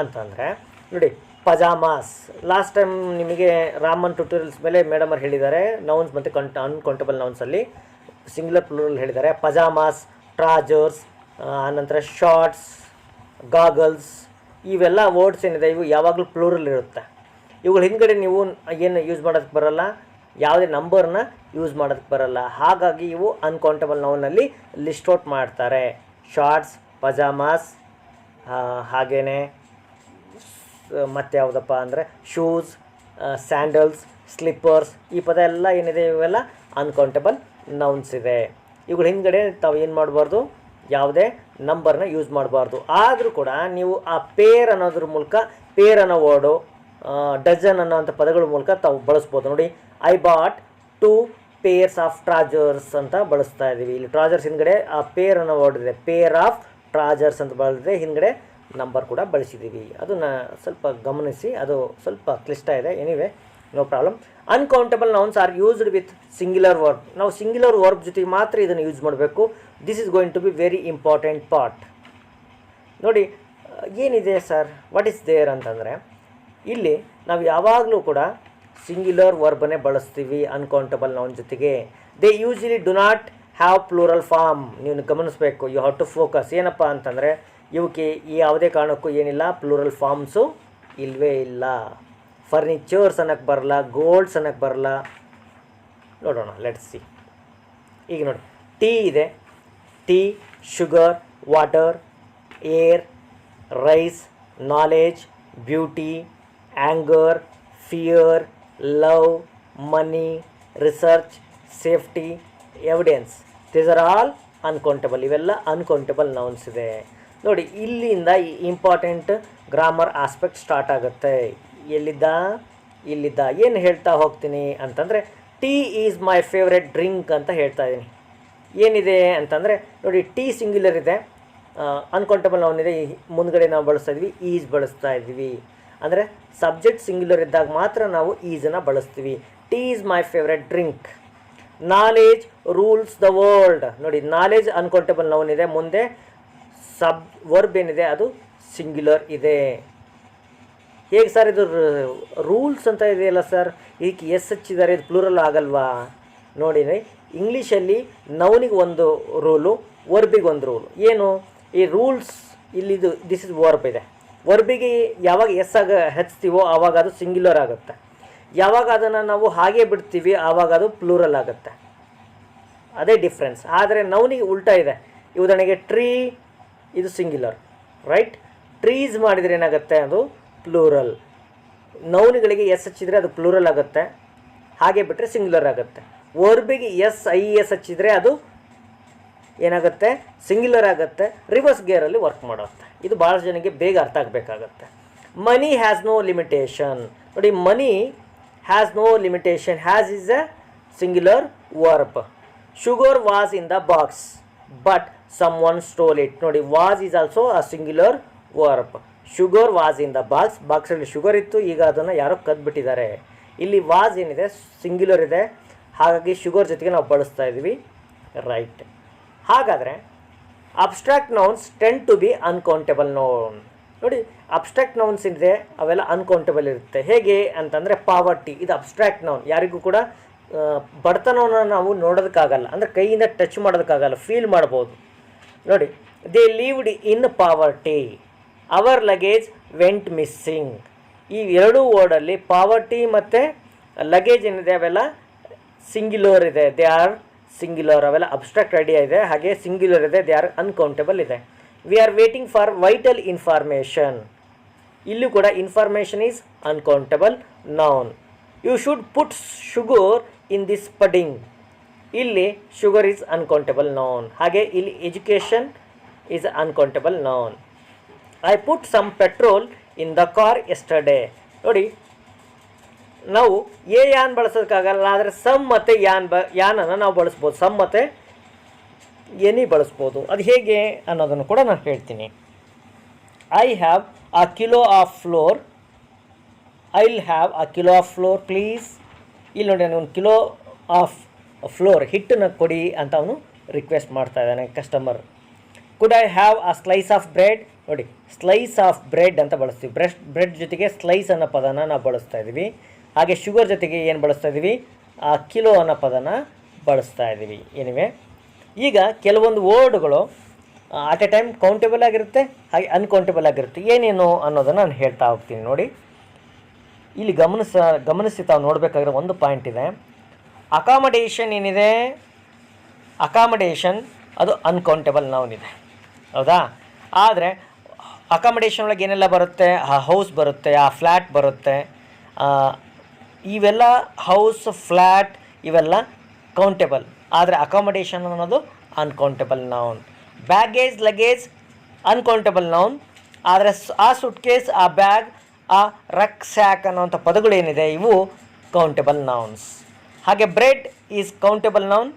ಅಂತಂದರೆ ನೋಡಿ, ಪಜಾಮಾಸ್. ಲಾಸ್ಟ್ ಟೈಮ್ ನಿಮಗೆ ರಾಮನ್ ಟ್ಯುಟೋರಿಯಲ್ಸ್ ಮೇಲೆ ಮೇಡಮ್ ಅವ್ರು ಹೇಳಿದ್ದಾರೆ, ನೌನ್ಸ್ ಮತ್ತು ಅನ್ಕೌಂಟಬಲ್ ನೌನ್ಸಲ್ಲಿ ಸಿಂಗ್ಯುಲರ್ ಪ್ಲೂರಲ್ ಹೇಳಿದ್ದಾರೆ. ಪಜಾಮಾಸ್, ಟ್ರಾಜರ್ಸ್, ಆನಂತರ ಶಾರ್ಟ್ಸ್, ಗಾಗಲ್ಸ್, ಇವೆಲ್ಲ ವರ್ಡ್ಸ್ ಏನಿದೆ ಇವು ಯಾವಾಗಲೂ ಪ್ಲೂರಲ್ ಇರುತ್ತೆ. ಇವುಗಳ ಹಿಂದ್ಗಡೆ ನೀವು ಏನು ಯೂಸ್ ಮಾಡೋದಕ್ಕೆ ಬರೋಲ್ಲ, ಯಾವುದೇ ನಂಬರ್ನ ಯೂಸ್ ಮಾಡೋದಕ್ಕೆ ಬರೋಲ್ಲ. ಹಾಗಾಗಿ ಇವು ಅನ್ಕೌಂಟಬಲ್ ನೌನಲ್ಲಿ ಲಿಸ್ಟ್ ಔಟ್ ಮಾಡ್ತಾರೆ. ಶಾರ್ಟ್ಸ್, ಪಜಾಮಾಸ್, ಹಾಗೆಯೇ ಮತ್ತು ಯಾವುದಪ್ಪ ಅಂದರೆ ಶೂಸ್, ಸ್ಯಾಂಡಲ್ಸ್, ಸ್ಲಿಪ್ಪರ್ಸ್, ಈ ಪದ ಎಲ್ಲ ಏನಿದೆ ಇವೆಲ್ಲ ಅನ್ಕೌಂಟಬಲ್ ನೌನ್ಸ್ ಇದೆ. ಇವುಗಳ ಹಿಂದ್ಗಡೆ ತಾವು ಏನು ಮಾಡಬಾರ್ದು, ಯಾವುದೇ ನಂಬರ್ನ ಯೂಸ್ ಮಾಡಬಾರ್ದು. ಆದರೂ ಕೂಡ ನೀವು ಆ ಪೇರ್ ಅನ್ನೋದ್ರ ಮೂಲಕ, ಪೇರ್ ಅನ್ನೋ ವರ್ಡು, ಡಜನ್ ಅನ್ನೋವಂಥ ಪದಗಳ ಮೂಲಕ ತಾವು ಬಳಸ್ಬೋದು. ನೋಡಿ, ಐ ಬಾಟ್ 2 pairs ಆಫ್ ಟ್ರಾಜರ್ಸ್ ಅಂತ ಬಳಸ್ತಾ ಇದ್ದೀವಿ. ಇಲ್ಲಿ ಟ್ರಾಜರ್ಸ್ ಹಿಂದ್ಗಡೆ ಆ ಪೇರ್ ಅನ್ನೋ ವರ್ಡ್ ಇದೆ, ಪೇರ್ ಆಫ್ ಟ್ರಾಜರ್ಸ್ ಅಂತ ಬಳಸಿದೆ, ಹಿಂದ್ಗಡೆ ನಂಬರ್ ಕೂಡ ಬಳಸಿದ್ದೀವಿ. ಅದನ್ನ ಸ್ವಲ್ಪ ಗಮನಿಸಿ, ಅದು ಸ್ವಲ್ಪ ಕ್ಲಿಷ್ಟ ಇದೆ. Anyway, no problem. Uncountable nouns are used with singular verb. ನಾವು ಸಿಂಗ್ಯುಲರ್ ವರ್ಬ್ ಜೊತೆಗೆ ಮಾತ್ರ ಇದನ್ನು ಯೂಸ್ ಮಾಡಬೇಕು. This is going to be very important part. ನೋಡಿ, ಏನಿದೆ ಸರ್, ವಾಟ್ ಈಸ್ ದೇರ್ ಅಂತಂದರೆ, ಇಲ್ಲಿ ನಾವು ಯಾವಾಗಲೂ ಕೂಡ ಸಿಂಗ್ಯುಲರ್ ವರ್ಬನ್ನೇ ಬಳಸ್ತೀವಿ ಅನ್ಕೌಂಟಬಲ್ ನೌನ್ ಜೊತೆಗೆ. They usually do not have plural form. ನೀವು ಗಮನಿಸಬೇಕು, ಯು ಹ್ಯಾವ್ ಟು ಫೋಕಸ್. ಏನಪ್ಪ ಅಂತಂದರೆ, ಇವಕ್ಕೆ ಯಾವುದೇ ಕಾರಣಕ್ಕೂ ಏನಿಲ್ಲ, ಪ್ಲೂರಲ್ ಫಾರ್ಮ್ಸು ಇಲ್ಲವೇ ಇಲ್ಲ. ಫರ್ನಿಚರ್ಸ್ ಅನ್ನೋಕ್ಕೆ ಬರಲ್ಲ, ಗೋಲ್ಡ್ಸ್ ಅನ್ನೋಕ್ಕೆ ಬರಲ್ಲ. ನೋಡೋಣ, ಲೆಟ್ಸ್ ಸಿ. ಈಗ ನೋಡಿ, ಟೀ ಇದೆ, tea, sugar, water, air, rice, knowledge, beauty, anger, fear, love, money, research, safety, evidence. These are all uncountable. ಇವೆಲ್ಲ ಅನ್ಕೌಂಟಬಲ್ ನೌನ್ಸ್ ಇದೆ. ನೋಡಿ, ಇಲ್ಲಿಂದ ಇಂಪಾರ್ಟೆಂಟ್ ಗ್ರಾಮರ್ ಆಸ್ಪೆಕ್ಟ್ ಸ್ಟಾರ್ಟ್ ಆಗುತ್ತೆ. ಇಲ್ಲಿದ್ದ ಏನು ಹೇಳ್ತಾ ಹೋಗ್ತೀನಿ ಅಂತಂದರೆ, tea is my favourite drink ಅಂತ ಹೇಳ್ತಾ ಇದ್ದೀನಿ. ಏನಿದೆ ಅಂತಂದರೆ ನೋಡಿ, ಟೀ ಸಿಂಗ್ಯುಲರ್ ಇದೆ, ಅನ್ಕೌಂಟಬಲ್ ನೌನ್ ಇದೆ, ಮುಂದ್ಗಡೆ ನಾವು ಬಳಸ್ತಾ ಇದ್ವಿ, ಈಸ್ ಬಳಸ್ತಾ ಇದ್ವಿ. ಅಂದರೆ ಸಬ್ಜೆಕ್ಟ್ ಸಿಂಗ್ಯುಲರ್ ಇದ್ದಾಗ ಮಾತ್ರ ನಾವು ಈಸನ್ನು ಬಳಸ್ತೀವಿ. Tea is my favourite drink. Knowledge rules the world. ನೋಡಿ, ನಾಲೆಜ್ ಅನ್ಕೌಂಟಬಲ್ ನೌನ್ ಇದೆ, ಮುಂದೆ ವರ್ಬ್ ಏನಿದೆ ಅದು ಸಿಂಗ್ಯುಲರ್ ಇದೆ. ಹೇಗೆ ಸರ್ ಇದು ರೂಲ್ಸ್ ಅಂತ ಇದೆಯಲ್ಲ ಸರ್, ಇದಕ್ಕೆ ಎಸ್ ಹಚ್ಚಿದ್ದಾರೆ, ಇದು ಪ್ಲೂರಲ್ ಆಗಲ್ವಾ? ನೋಡಿ, ಇಂಗ್ಲೀಷಲ್ಲಿ ನೌನಿಗೆ ಒಂದು ರೂಲು, ವರ್ಬಿಗೆ ಒಂದು ರೂಲು. ಏನು ಈ ರೂಲ್ಸ್? ಇಲ್ಲಿದು ದಿಸ್ ಇಸ್ ವರ್ಬ್ ಇದೆ. ವರ್ಬಿಗೆ ಯಾವಾಗ ಎಸ್ ಹಚ್ತೀವೋ ಆವಾಗ ಅದು ಸಿಂಗ್ಯುಲರ್ ಆಗುತ್ತೆ. ಯಾವಾಗ ಅದನ್ನು ನಾವು ಹಾಗೆ ಬಿಡ್ತೀವಿ ಆವಾಗ ಅದು ಪ್ಲೂರಲ್ ಆಗುತ್ತೆ. ಅದೇ ಡಿಫ್ರೆನ್ಸ್. ಆದರೆ ನೌನಿಗೆ ಉಲ್ಟಾ ಇದೆ. ಉದಾಹರಣೆಗೆ ಟ್ರೀ, ಇದು ಸಿಂಗ್ಯುಲರ್, ರೈಟ್? ಟ್ರೀಸ್ ಮಾಡಿದರೆ ಏನಾಗುತ್ತೆ, ಅದು ಪ್ಲೂರಲ್. ನೌನುಗಳಿಗೆ ಎಸ್ ಹಚ್ಚಿದರೆ ಅದು ಪ್ಲೂರಲ್ ಆಗುತ್ತೆ, ಹಾಗೆ ಬಿಟ್ಟರೆ ಸಿಂಗ್ಯುಲರ್ ಆಗುತ್ತೆ. ವರ್ಬಿಗೆ ಎಸ್ ಹಚ್ಚಿದರೆ ಅದು ಏನಾಗುತ್ತೆ, ಸಿಂಗ್ಯುಲರ್ ಆಗುತ್ತೆ, ರಿವರ್ಸ್ ಗೇರಲ್ಲಿ ವರ್ಕ್ ಮಾಡುತ್ತೆ. ಇದು ಭಾಳ ಜನಕ್ಕೆ ಬೇಗ ಅರ್ಥ ಆಗಬೇಕಾಗತ್ತೆ. Money has no limitation. ನೋಡಿ, money has no limitation. Has is a singular verb. Sugar was in the box but some one stole it. ನೋಡಿ, was is also a singular verb. Sugar was in the ಬಾಕ್ಸಲ್ಲಿ sugar ಇತ್ತು, ಈಗ ಅದನ್ನು ಯಾರೋ ಕದ್ಬಿಟ್ಟಿದ್ದಾರೆ. ಇಲ್ಲಿ was ಏನಿದೆ singular ಇದೆ, ಹಾಗಾಗಿ ಶುಗರ್ ಜೊತೆಗೆ ನಾವು ಬಳಸ್ತಾ ಇದ್ದೀವಿ. ರೈಟ್. ಹಾಗಾದರೆ abstract nouns tend to be uncountable noun. ನೋಡಿ, ಅಬ್ಸ್ಟ್ರಾಕ್ಟ್ ನೌನ್ಸ್ ಇದೆ ಅವೆಲ್ಲ ಅನ್ಕೌಂಟೇಬಲ್ ಇರುತ್ತೆ. ಹೇಗೆ ಅಂತಂದರೆ ಪಾವರ್ಟಿ, ಇದು ಅಬ್ಸ್ಟ್ರಾಕ್ಟ್ ನೌನ್. ಯಾರಿಗೂ ಕೂಡ ಬಡತನವನ್ನು ನಾವು ನೋಡೋದಕ್ಕಾಗಲ್ಲ, ಅಂದರೆ ಕೈಯಿಂದ ಟಚ್ ಮಾಡೋದಕ್ಕಾಗಲ್ಲ, ಫೀಲ್ ಮಾಡ್ಬೋದು. ನೋಡಿ, they lived in poverty, our luggage went missing. ಈ ಎರಡೂ ವರ್ಡಲ್ಲಿ ಪಾವರ್ಟಿ ಮತ್ತು ಲಗೇಜ್ ಏನಿದೆ ಅವೆಲ್ಲ ಸಿಂಗ್ಯುಲರ್ ಇದೆ, ದೇ ಆರ್ ಸಿಂಗ್ಯುಲರ್. ಅವೆಲ್ಲ ಅಬ್ಸ್ಟ್ರಾಕ್ಟ್ ಐಡಿಯಾ ಇದೆ, ಹಾಗೆ ಸಿಂಗ್ಯುಲರ್ ಇದೆ, ದೇ ಆರ್ ಅನ್ಕೌಂಟೇಬಲ್ ಇದೆ. We are waiting for vital information. ಇಲ್ಲೂ ಕೂಡ information is uncountable noun. You should put sugar in this pudding. ಇಲ್ಲಿ ಶುಗರ್ ಈಸ್ ಅನ್ಕೌಂಟೇಬಲ್ ನೌನ್. ಹಾಗೆ ಇಲ್ಲಿ education is uncountable noun. I put some petrol in the car yesterday. ನೋಡಿ, ನಾವು ಯಾನ್ ಬಳಸೋದಕ್ಕಾಗಲ್ಲ, ಆದರೆ some ಮತ್ತು ಯಾನನ್ನು ನಾವು ಬಳಸ್ಬೋದು. ಸಮ್ ಮತ್ತು ಎನಿ ಬಳಸ್ಬೋದು. ಅದು ಹೇಗೆ ಅನ್ನೋದನ್ನು ಕೂಡ ನಾನು ಹೇಳ್ತೀನಿ. I have a kilo of flour. I'll have a kilo of flour please. ಇಲ್ಲಿ ನೋಡಿ, ನಾನು 1 ಕಿಲೋ ಆಫ್ ಫ್ಲೋರ್ ಹಿಟ್ಟನ್ನು ಕೊಡಿ ಅಂತ ಅವನು ರಿಕ್ವೆಸ್ಟ್ ಮಾಡ್ತಾ ಇದ್ದಾನೆ customer. Could I have a slice of bread. ನೋಡಿ, ಸ್ಲೈಸ್ ಆಫ್ ಬ್ರೆಡ್ ಅಂತ ಬಳಸ್ತೀವಿ. ಬ್ರೆಡ್ ಜೊತೆಗೆ ಸ್ಲೈಸ್ ಅನ್ನೋ ಪದನ ನಾವು ಬಳಸ್ತಾ ಇದ್ದೀವಿ. ಹಾಗೆ ಶುಗರ್ ಜೊತೆಗೆ ಏನು ಬಳಸ್ತಾ ಇದ್ದೀವಿ, ಆ ಕಿಲೋ ಅನ್ನೋ ಪದನ ಬಳಸ್ತಾ ಇದ್ದೀವಿ. ಏನಿವೆ, ಈಗ ಕೆಲವೊಂದು ವರ್ಡ್ಗಳು ಅಟ್ ಎ ಟೈಮ್ ಕೌಂಟೇಬಲ್ ಆಗಿರುತ್ತೆ, ಹಾಗೆ ಅನ್ಕೌಂಟೇಬಲ್ ಆಗಿರುತ್ತೆ. ಏನೇನು ಅನ್ನೋದನ್ನು ನಾನು ಹೇಳ್ತಾ ಹೋಗ್ತೀನಿ. ನೋಡಿ, ಇಲ್ಲಿ ಗಮನಿಸಿ ತಾವು ನೋಡಬೇಕಾಗಿರೋ ಒಂದು ಪಾಯಿಂಟ್ ಇದೆ. ಅಕಾಮಡೇಷನ್ ಏನಿದೆ, ಅಕಾಮಡೇಷನ್ ಅದು ಅನ್ಕೌಂಟೇಬಲ್ ನೌನ್ ಇದೆ, ಹೌದಾ? ಆದರೆ ಅಕಾಮಡೇಷನ್ ಒಳಗೆ ಏನೆಲ್ಲ ಬರುತ್ತೆ, ಆ ಹೌಸ್ ಬರುತ್ತೆ, ಆ ಫ್ಲ್ಯಾಟ್ ಬರುತ್ತೆ. ಇವೆಲ್ಲ ಹೌಸ್, ಫ್ಲ್ಯಾಟ್ ಇವೆಲ್ಲ ಕೌಂಟೇಬಲ್. ಆದರೆ ಅಕಾಮಡೇಷನ್ ಅನ್ನೋದು uncountable noun. Baggage, luggage uncountable noun. ಆದರೆ ಆ ಸುಟ್ಕೇಸ್, ಆ ಬ್ಯಾಗ್, ಆ ರಕ್ ಸ್ಯಾಕ್ ಅನ್ನೋಂಥ ಪದಗಳೇನಿದೆ ಇವು ಕೌಂಟೇಬಲ್ ನೌನ್ಸ್. ಹಾಗೆ bread is countable noun,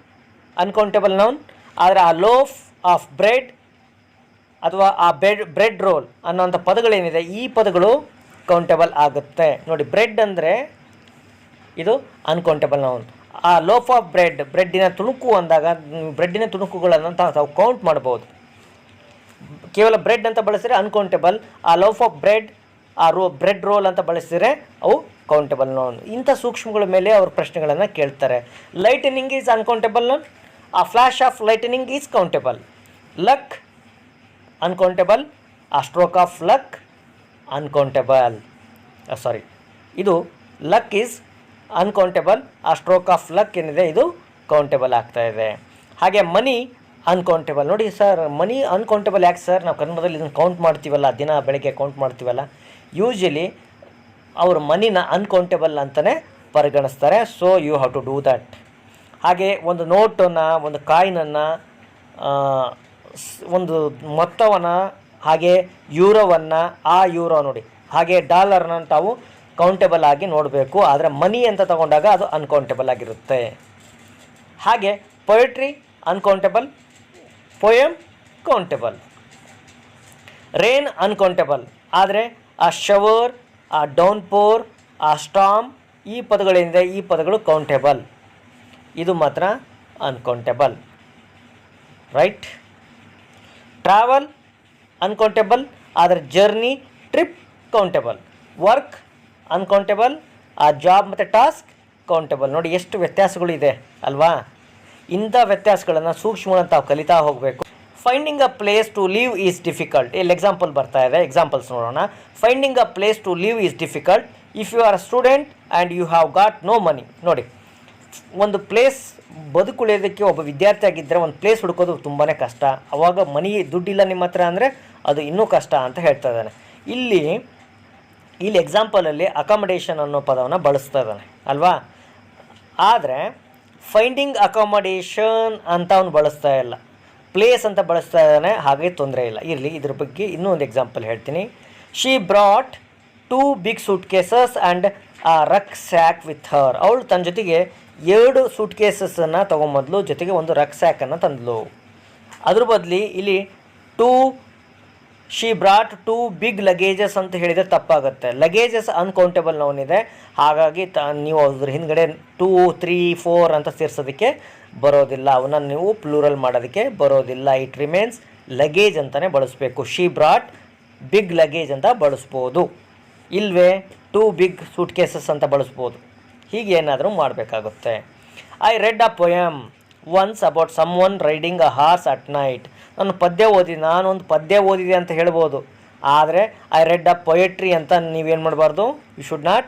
uncountable noun. ಆದರೆ ಆ ಲೋಫ್ ಆಫ್ ಬ್ರೆಡ್ ಅಥವಾ ಆ ಬ್ರೆಡ್ ರೋಲ್ ಅನ್ನೋಂಥ ಪದಗಳೇನಿದೆ ಈ ಪದಗಳು ಕೌಂಟೇಬಲ್ ಆಗುತ್ತೆ. ನೋಡಿ, ಬ್ರೆಡ್ ಅಂದರೆ ಇದು ಅನ್ಕೌಂಟೇಬಲ್ ನೌನ್. ಆ ಲೋಫ್ ಆಫ್ ಬ್ರೆಡ್ಡಿನ ತುಣುಕು ಅಂದಾಗ ಬ್ರೆಡ್ಡಿನ ತುಣುಕುಗಳನ್ನು ತಾವು ಕೌಂಟ್ ಮಾಡ್ಬೋದು. ಕೇವಲ ಬ್ರೆಡ್ ಅಂತ ಬಳಸಿದರೆ ಅನ್ಕೌಂಟೇಬಲ್. ಆ ಲೋಫ್ ಆಫ್ ಬ್ರೆಡ್, ಆ ಬ್ರೆಡ್ ರೋಲ್ ಅಂತ ಬಳಸಿದರೆ ಅವು ಕೌಂಟೇಬಲ್ ನೌನ್. ಇಂಥ ಸೂಕ್ಷ್ಮಗಳ ಮೇಲೆ ಅವರು ಪ್ರಶ್ನೆಗಳನ್ನು ಕೇಳ್ತಾರೆ. Lightning is uncountable noun. A flash of lightning is countable. Luck uncountable. A stroke of luck uncountable. ಇದು luck is uncountable. A stroke of luck ಏನಿದೆ ಇದು ಕೌಂಟೇಬಲ್ ಆಗ್ತಾ ಇದೆ. ಹಾಗೆ ಮನಿ ಅನ್ಕೌಂಟೇಬಲ್. ನೋಡಿ ಸರ್, ಮನಿ ಅನ್ಕೌಂಟೇಬಲ್ ಯಾಕೆ ಸರ್? ನಾವು ಕನ್ನಡದಲ್ಲಿ ಇದನ್ನು ಕೌಂಟ್ ಮಾಡ್ತೀವಲ್ಲ, ದಿನ ಬೆಳಗ್ಗೆ ಕೌಂಟ್ ಮಾಡ್ತೀವಲ್ಲ, ಯೂಶ್ವಲಿ ಅವರು ಮನಿನ ಅನ್ಕೌಂಟೇಬಲ್ ಅಂತಲೇ ಪರಿಗಣಿಸ್ತಾರೆ. So you have to do that. ಹಾಗೆ ಒಂದು ನೋಟನ್ನು, ಒಂದು ಕಾಯಿನನ್ನು, ಒಂದು ಮೊತ್ತವನ್ನು, ಹಾಗೆ ಯೂರೋವನ್ನು, ಆ ಯೂರೋ ನೋಡಿ, ಹಾಗೆ ಡಾಲರ್ನ ತಾವು ಕೌಂಟೇಬಲ್ ಆಗಿ ನೋಡಬೇಕು. ಆದರೆ ಮನಿ ಅಂತ ತಗೊಂಡಾಗ ಅದು ಅನ್ಕೌಂಟೇಬಲ್ ಆಗಿರುತ್ತೆ. ಹಾಗೆ poetry uncountable, poem countable. Rain uncountable. ಆದರೆ ಆ ಶವರ್, ಆ ಡೌನ್ ಪೋರ್, ಆ ಸ್ಟಾಮ್ ಈ ಪದಗಳೇನಿದೆ ಈ ಪದಗಳು ಕೌಂಟೇಬಲ್. ಇದು ಮಾತ್ರ ಅನ್ಕೌಂಟೇಬಲ್. ರೈಟ್. Travel uncountable. ಆದರೆ journey, trip countable. Work uncountable. A job ಮತ್ತು ಟಾಸ್ಕ್ ಕೌಂಟೇಬಲ್. ನೋಡಿ ಎಷ್ಟು ವ್ಯತ್ಯಾಸಗಳಿದೆ ಅಲ್ವಾ? ಇಂಥ ವ್ಯತ್ಯಾಸಗಳನ್ನು ಸೂಕ್ಷ್ಮಗಳನ್ನು ತಾವು ಕಲಿತಾ ಹೋಗಬೇಕು. Finding a place to live is difficult. ಇಲ್ಲಿ ಎಕ್ಸಾಂಪಲ್ ಬರ್ತಾ ಇದೆ, ಎಕ್ಸಾಂಪಲ್ಸ್ ನೋಡೋಣ. Finding a place to live is difficult if you are a student and you have got no money. ನೋಡಿ, ಒಂದು ಪ್ಲೇಸ್ ಬದುಕುಳಿಯೋದಕ್ಕೆ ಒಬ್ಬ ವಿದ್ಯಾರ್ಥಿ ಆಗಿದ್ದರೆ ಒಂದು ಪ್ಲೇಸ್ ಹುಡುಕೋದು ತುಂಬಾ ಕಷ್ಟ. ಆವಾಗ ಮನಿ, ದುಡ್ಡಿಲ್ಲ ನಿಮ್ಮ ಹತ್ರ ಅಂದರೆ ಅದು ಇನ್ನೂ ಕಷ್ಟ ಅಂತ ಹೇಳ್ತಾ ಇದ್ದಾನೆ. ಇಲ್ಲಿ ಎಕ್ಸಾಂಪಲಲ್ಲಿ ಅಕಾಮಡೇಷನ್ ಅನ್ನೋ ಪದವನ್ನು ಬಳಸ್ತಾ ಇದ್ದಾನೆ ಅಲ್ವಾ? ಆದರೆ ಫೈಂಡಿಂಗ್ ಅಕಾಮಡೇಷನ್ ಅಂತ ಅವನು ಬಳಸ್ತಾ ಇಲ್ಲ. ಪ್ಲೇಸ್ ಅಂತ ಬಳಸ್ತಾ ಇದ್ದಾನೆ, ಹಾಗೆ ತೊಂದರೆ ಇಲ್ಲ, ಇರಲಿ. ಇದ್ರ ಬಗ್ಗೆ ಇನ್ನೂ ಒಂದು ಎಕ್ಸಾಂಪಲ್ ಹೇಳ್ತೀನಿ. She brought 2 big suitcases and a ರಕ್ sack with her. ಅವಳು ತನ್ನ ಜೊತೆಗೆ 2 ಸೂಟ್ ಕೇಸಸ್ಸನ್ನು ತೊಗೊಂಬಂದ್ಲು, ಜೊತೆಗೆ ಒಂದು ರಕ್ ಸ್ಯಾಕನ್ನು ತಂದಳು. ಅದ್ರ ಬದಲಿ ಇಲ್ಲಿ 2 ಶಿ ಬ್ರಾಟ್ 2 ಬಿಗ್ ಲಗೇಜಸ್ ಅಂತ ಹೇಳಿದರೆ ತಪ್ಪಾಗುತ್ತೆ. ಲಗೇಜಸ್ ಅನ್ಕೌಂಟೇಬಲ್ ನೌನ್ ಇದೆ, ಹಾಗಾಗಿ ನೀವು ಅದ್ರ ಹಿಂದ್ಗಡೆ 2, 3, 4 ಅಂತ ಸೇರಿಸೋದಕ್ಕೆ ಬರೋದಿಲ್ಲ, ಅವನ್ನ ನೀವು ಪ್ಲೂರಲ್ ಮಾಡೋದಕ್ಕೆ ಬರೋದಿಲ್ಲ. ಇಟ್ ರಿಮೇನ್ಸ್ ಲಗೇಜ್ ಅಂತಲೇ ಬಳಸಬೇಕು. ಶಿ ಬ್ರಾಟ್ ಬಿಗ್ ಲಗೇಜ್ ಅಂತ ಬಳಸ್ಬೋದು, ಇಲ್ವೇ 2 ಬಿಗ್ ಸೂಟ್ ಕೇಸಸ್ ಅಂತ ಬಳಸ್ಬೋದು. ಹೀಗೆ ಏನಾದರೂ ಮಾಡಬೇಕಾಗುತ್ತೆ. I read a poem once about someone riding a horse at night. ನಾನೊಂದು ಪದ್ಯ ಓದಿದೆ ಅಂತ ಹೇಳ್ಬೋದು, ಆದರೆ ಐ ರೆಡ್ ಅ ಪೊಯೆಟ್ರಿ ಅಂತ ನೀವೇನು ಮಾಡಬಾರ್ದು, you should not